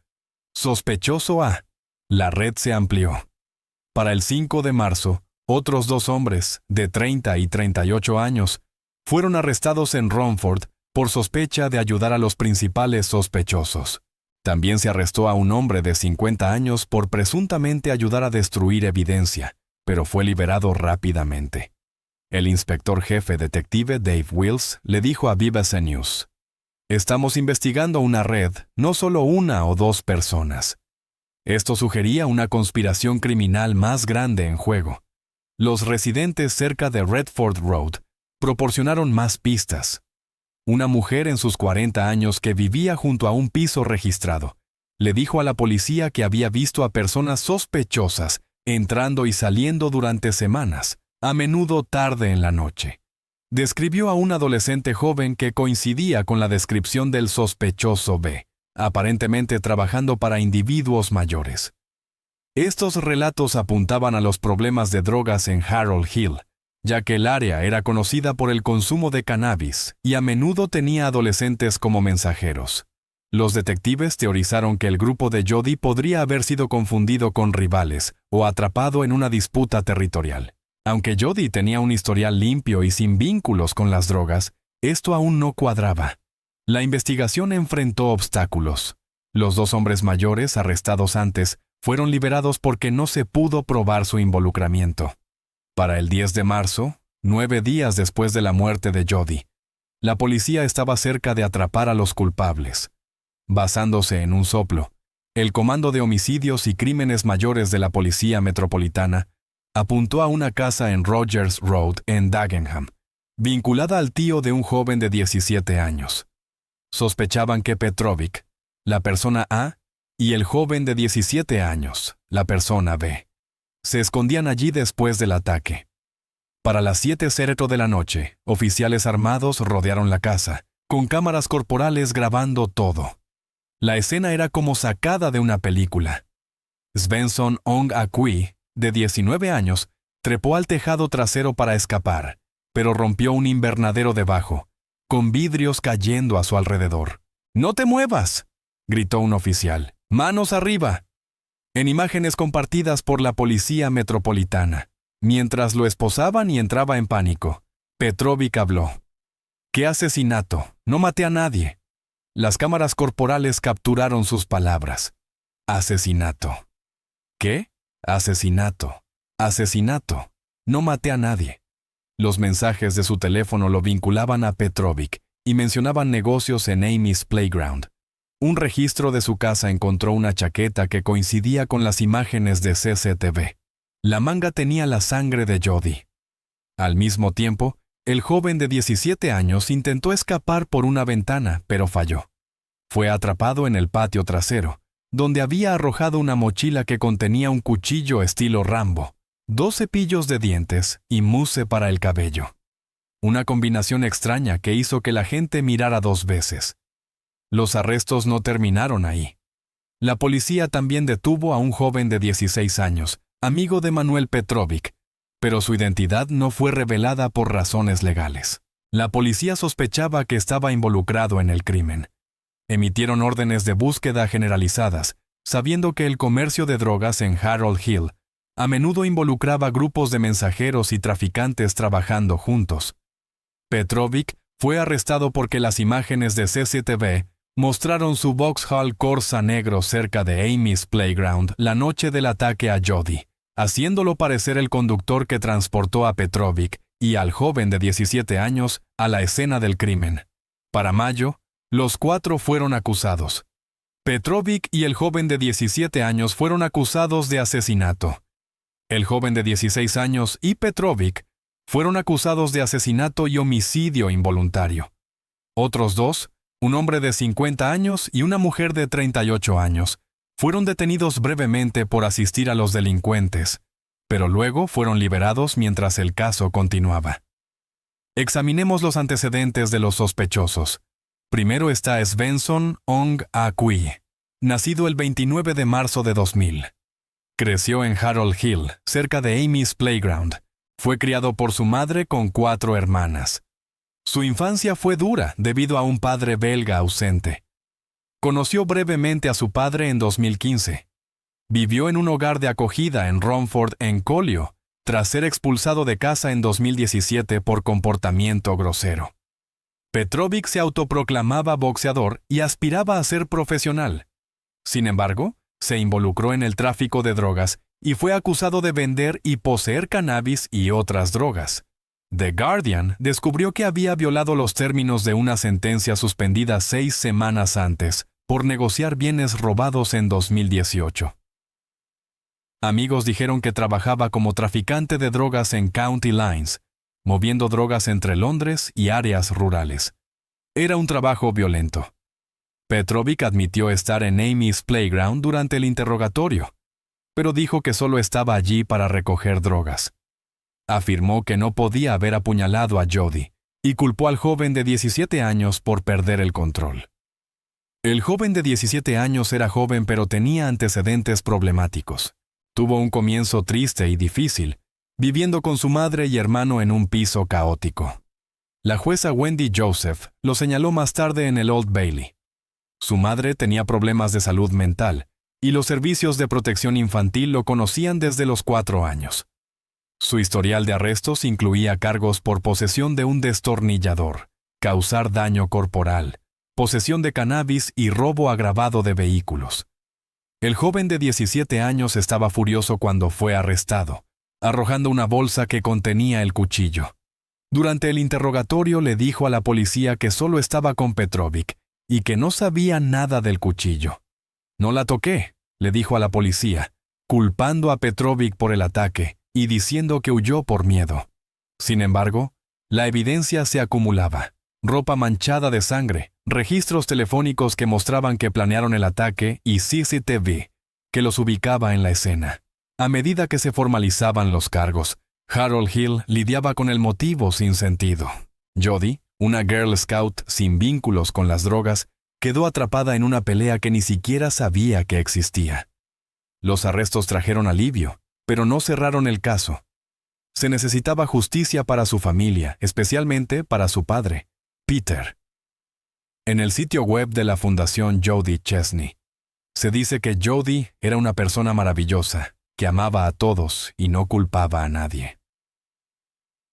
Sospechoso A. La red se amplió. Para el 5 de marzo, otros dos hombres, de 30 y 38 años, fueron arrestados en Romford por sospecha de ayudar a los principales sospechosos. También se arrestó a un hombre de 50 años por presuntamente ayudar a destruir evidencia, pero fue liberado rápidamente. El inspector jefe detective Dave Wills le dijo a BBC News: «Estamos investigando una red, no solo una o dos personas. Esto sugería una conspiración criminal más grande en juego. Los residentes cerca de Redford Road proporcionaron más pistas. Una mujer en sus 40 años que vivía junto a un piso registrado le dijo a la policía que había visto a personas sospechosas entrando y saliendo durante semanas, a menudo tarde en la noche. Describió a un adolescente joven que coincidía con la descripción del sospechoso B, aparentemente trabajando para individuos mayores. Estos relatos apuntaban a los problemas de drogas en Harold Hill, ya que el área era conocida por el consumo de cannabis y a menudo tenía adolescentes como mensajeros. Los detectives teorizaron que el grupo de Jody podría haber sido confundido con rivales o atrapado en una disputa territorial. Aunque Jody tenía un historial limpio y sin vínculos con las drogas, esto aún no cuadraba. La investigación enfrentó obstáculos. Los dos hombres mayores arrestados antes fueron liberados porque no se pudo probar su involucramiento. Para el 10 de marzo, 9 días después de la muerte de Jody, la policía estaba cerca de atrapar a los culpables. Basándose en un soplo, el Comando de Homicidios y Crímenes Mayores de la Policía Metropolitana apuntó a una casa en Rogers Road en Dagenham, vinculada al tío de un joven de 17 años. Sospechaban que Petrovic, la persona A, y el joven de 17 años, la persona B, se escondían allí después del ataque. Para las 7:00 de la noche, oficiales armados rodearon la casa, con cámaras corporales grabando todo. La escena era como sacada de una película. Svensson Ong-Akui, de 19 años, trepó al tejado trasero para escapar, pero rompió un invernadero debajo, con vidrios cayendo a su alrededor. «¡No te muevas!», gritó un oficial. «¡Manos arriba!». En imágenes compartidas por la policía metropolitana, mientras lo esposaban y entraba en pánico, Petrovic habló. «¡Qué asesinato! No maté a nadie». Las cámaras corporales capturaron sus palabras. «Asesinato». «¿Qué? Asesinato. Asesinato. No maté a nadie». Los mensajes de su teléfono lo vinculaban a Petrovic y mencionaban negocios en Amy's Playground. Un registro de su casa encontró una chaqueta que coincidía con las imágenes de CCTV. La manga tenía la sangre de Jody. Al mismo tiempo, el joven de 17 años intentó escapar por una ventana, pero falló. Fue atrapado en el patio trasero, donde había arrojado una mochila que contenía un cuchillo estilo Rambo, 2 cepillos de dientes y mousse para el cabello. Una combinación extraña que hizo que la gente mirara 2 veces. Los arrestos no terminaron ahí. La policía también detuvo a un joven de 16 años, amigo de Manuel Petrovic, pero su identidad no fue revelada por razones legales. La policía sospechaba que estaba involucrado en el crimen. Emitieron órdenes de búsqueda generalizadas, sabiendo que el comercio de drogas en Harold Hill a menudo involucraba grupos de mensajeros y traficantes trabajando juntos. Petrovic fue arrestado porque las imágenes de CCTV mostraron su Vauxhall Corsa negro cerca de Amy's Playground la noche del ataque a Jody, haciéndolo parecer el conductor que transportó a Petrovic y al joven de 17 años a la escena del crimen. Para mayo, los 4 fueron acusados. Petrovic y el joven de 17 años fueron acusados de asesinato. El joven de 16 años y Petrovic fueron acusados de asesinato y homicidio involuntario. Otros 2, un hombre de 50 años y una mujer de 38 años, fueron detenidos brevemente por asistir a los delincuentes, pero luego fueron liberados mientras el caso continuaba. Examinemos los antecedentes de los sospechosos. Primero está Svensson Ong Ah-Kui, nacido el 29 de marzo de 2000. Creció en Harold Hill, cerca de Amy's Playground. Fue criado por su madre con 4 hermanas. Su infancia fue dura debido a un padre belga ausente. Conoció brevemente a su padre en 2015. Vivió en un hogar de acogida en Romford, en Collio, tras ser expulsado de casa en 2017 por comportamiento grosero. Petrovic se autoproclamaba boxeador y aspiraba a ser profesional. Sin embargo, se involucró en el tráfico de drogas y fue acusado de vender y poseer cannabis y otras drogas. The Guardian descubrió que había violado los términos de una sentencia suspendida 6 semanas antes por negociar bienes robados en 2018. Amigos dijeron que trabajaba como traficante de drogas en County Lines, moviendo drogas entre Londres y áreas rurales. Era un trabajo violento. Petrovic admitió estar en Amy's Playground durante el interrogatorio, pero dijo que solo estaba allí para recoger drogas. Afirmó que no podía haber apuñalado a Jody y culpó al joven de 17 años por perder el control. El joven de 17 años era joven pero tenía antecedentes problemáticos. Tuvo un comienzo triste y difícil, viviendo con su madre y hermano en un piso caótico. La jueza Wendy Joseph lo señaló más tarde en el Old Bailey. Su madre tenía problemas de salud mental, y los servicios de protección infantil lo conocían desde los 4 años. Su historial de arrestos incluía cargos por posesión de un destornillador, causar daño corporal, posesión de cannabis y robo agravado de vehículos. El joven de 17 años estaba furioso cuando fue arrestado, arrojando una bolsa que contenía el cuchillo. Durante el interrogatorio le dijo a la policía que solo estaba con Petrovic y que no sabía nada del cuchillo. «No la toqué», le dijo a la policía, culpando a Petrovic por el ataque y diciendo que huyó por miedo. Sin embargo, la evidencia se acumulaba. Ropa manchada de sangre, registros telefónicos que mostraban que planearon el ataque y CCTV, que los ubicaba en la escena. A medida que se formalizaban los cargos, Harold Hill lidiaba con el motivo sin sentido. Jody, una Girl Scout sin vínculos con las drogas, quedó atrapada en una pelea que ni siquiera sabía que existía. Los arrestos trajeron alivio, pero no cerraron el caso. Se necesitaba justicia para su familia, especialmente para su padre, Peter. En el sitio web de la Fundación Jody Chesney, se dice que Jody era una persona maravillosa, que amaba a todos y no culpaba a nadie.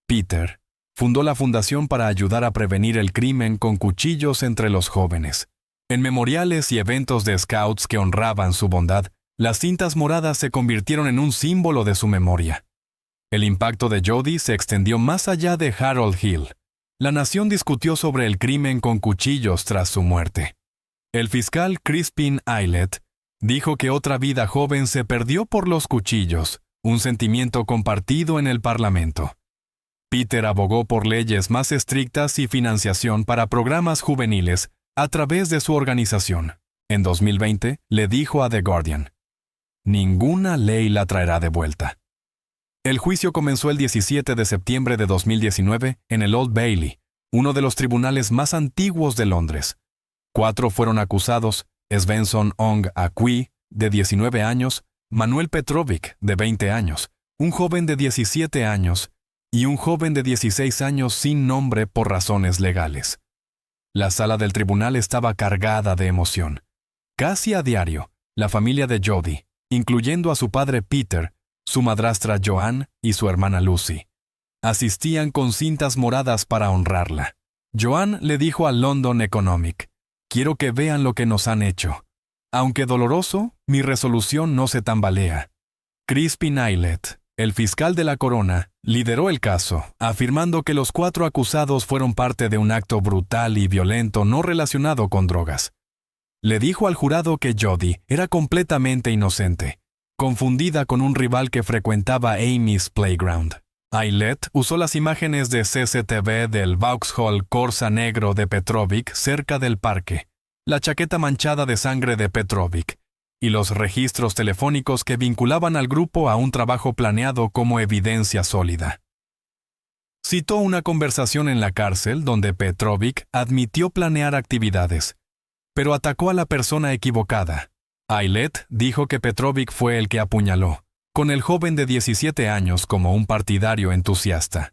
Peter fundó la fundación para ayudar a prevenir el crimen con cuchillos entre los jóvenes. En memoriales y eventos de scouts que honraban su bondad, las cintas moradas se convirtieron en un símbolo de su memoria. El impacto de Jody se extendió más allá de Harold Hill. La nación discutió sobre el crimen con cuchillos tras su muerte. El fiscal Crispin Aylett dijo que otra vida joven se perdió por los cuchillos, un sentimiento compartido en el Parlamento. Peter abogó por leyes más estrictas y financiación para programas juveniles a través de su organización. En 2020, le dijo a The Guardian: "Ninguna ley la traerá de vuelta". El juicio comenzó el 17 de septiembre de 2019 en el Old Bailey, uno de los tribunales más antiguos de Londres. 4 fueron acusados: Svensson Ong Akwi, de 19 años, Manuel Petrovic, de 20 años, un joven de 17 años y un joven de 16 años sin nombre por razones legales. La sala del tribunal estaba cargada de emoción. Casi a diario, la familia de Jodi, incluyendo a su padre Peter, su madrastra Joanne y su hermana Lucy, asistían con cintas moradas para honrarla. Joanne le dijo al London Economic: "Quiero que vean lo que nos han hecho. Aunque doloroso, mi resolución no se tambalea". Crispin Aylett, el fiscal de la corona, lideró el caso, afirmando que los 4 acusados fueron parte de un acto brutal y violento no relacionado con drogas. Le dijo al jurado que Jodi era completamente inocente, confundida con un rival que frecuentaba Amy's Playground. Aylett usó las imágenes de CCTV del Vauxhall Corsa negro de Petrovic cerca del parque, la chaqueta manchada de sangre de Petrovic y los registros telefónicos que vinculaban al grupo a un trabajo planeado como evidencia sólida. Citó una conversación en la cárcel donde Petrovic admitió planear actividades, pero atacó a la persona equivocada. Aylett dijo que Petrovic fue el que apuñaló, con el joven de 17 años como un partidario entusiasta.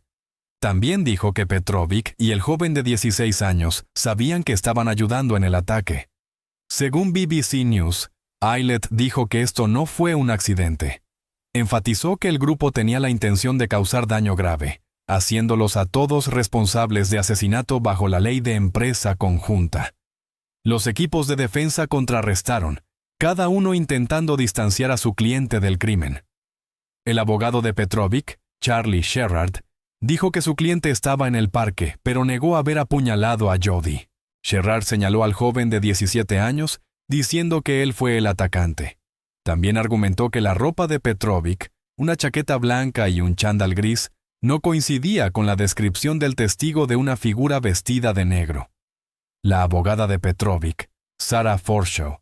También dijo que Petrovic y el joven de 16 años sabían que estaban ayudando en el ataque. Según BBC News, Aylett dijo que esto no fue un accidente. Enfatizó que el grupo tenía la intención de causar daño grave, haciéndolos a todos responsables de asesinato bajo la ley de empresa conjunta. Los equipos de defensa contrarrestaron, cada uno intentando distanciar a su cliente del crimen. El abogado de Petrovic, Charlie Sherrard, dijo que su cliente estaba en el parque, pero negó haber apuñalado a Jodi. Sherrard señaló al joven de 17 años, diciendo que él fue el atacante. También argumentó que la ropa de Petrovic, una chaqueta blanca y un chándal gris, no coincidía con la descripción del testigo de una figura vestida de negro. La abogada de Petrovic, Sarah Forshaw,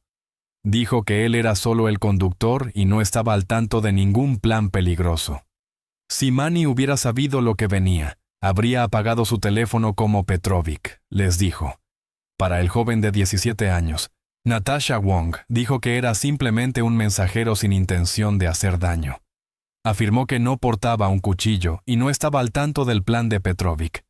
dijo que él era solo el conductor y no estaba al tanto de ningún plan peligroso. Si Manny hubiera sabido lo que venía, habría apagado su teléfono como Petrovic, les dijo. Para el joven de 17 años, Natasha Wong dijo que era simplemente un mensajero sin intención de hacer daño. Afirmó que no portaba un cuchillo y no estaba al tanto del plan de Petrovic.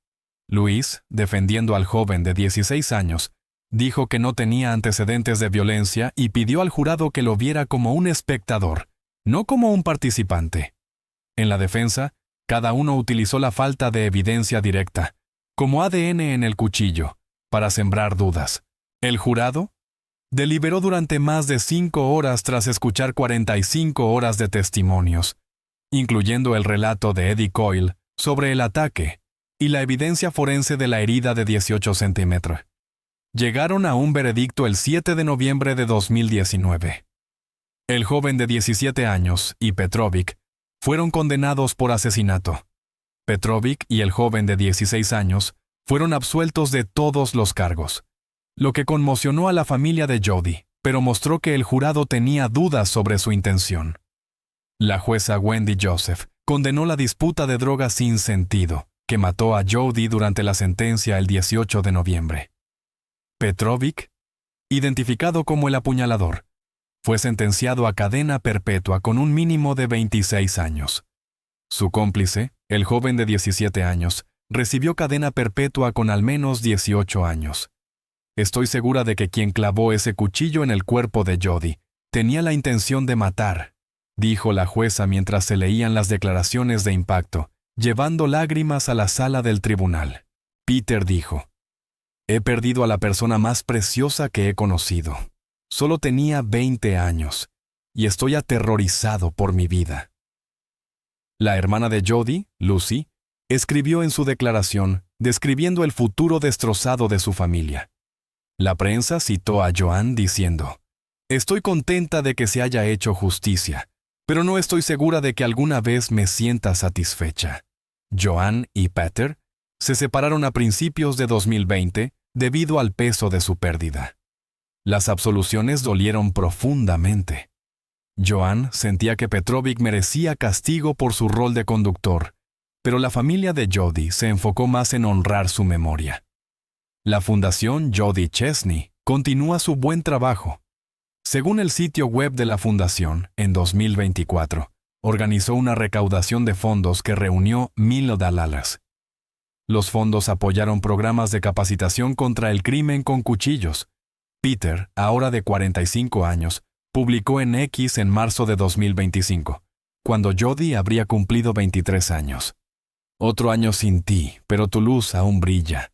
Luis, defendiendo al joven de 16 años, dijo que no tenía antecedentes de violencia y pidió al jurado que lo viera como un espectador, no como un participante. En la defensa, cada uno utilizó la falta de evidencia directa, como ADN en el cuchillo, para sembrar dudas. El jurado deliberó durante más de 5 horas tras escuchar 45 horas de testimonios, incluyendo el relato de Eddie Coyle sobre el ataque y la evidencia forense de la herida de 18 centímetros. Llegaron a un veredicto el 7 de noviembre de 2019. El joven de 17 años y Petrovic fueron condenados por asesinato. Petrovic y el joven de 16 años fueron absueltos de todos los cargos, lo que conmocionó a la familia de Jodi, pero mostró que el jurado tenía dudas sobre su intención. La jueza Wendy Joseph condenó la disputa de drogas sin sentido, que mató a Jodi durante la sentencia el 18 de noviembre. Petrovic, identificado como el apuñalador, fue sentenciado a cadena perpetua con un mínimo de 26 años. Su cómplice, el joven de 17 años, recibió cadena perpetua con al menos 18 años. Estoy segura de que quien clavó ese cuchillo en el cuerpo de Jodi tenía la intención de matar, dijo la jueza mientras se leían las declaraciones de impacto, llevando lágrimas a la sala del tribunal. Peter dijo: "He perdido a la persona más preciosa que he conocido. Solo tenía 20 años, y estoy aterrorizado por mi vida". La hermana de Jodi, Lucy, escribió en su declaración describiendo el futuro destrozado de su familia. La prensa citó a Joanne diciendo: "Estoy contenta de que se haya hecho justicia, pero no estoy segura de que alguna vez me sienta satisfecha". Joanne y Peter se separaron a principios de 2020 debido al peso de su pérdida. Las absoluciones dolieron profundamente. Joan sentía que Petrovic merecía castigo por su rol de conductor, pero la familia de Jody se enfocó más en honrar su memoria. La Fundación Jody Chesney continúa su buen trabajo. Según el sitio web de la Fundación, en 2024, organizó una recaudación de fondos que reunió $1,000. Los fondos apoyaron programas de capacitación contra el crimen con cuchillos. Peter, ahora de 45 años, publicó en X en marzo de 2025, cuando Jody habría cumplido 23 años. Otro año sin ti, pero tu luz aún brilla.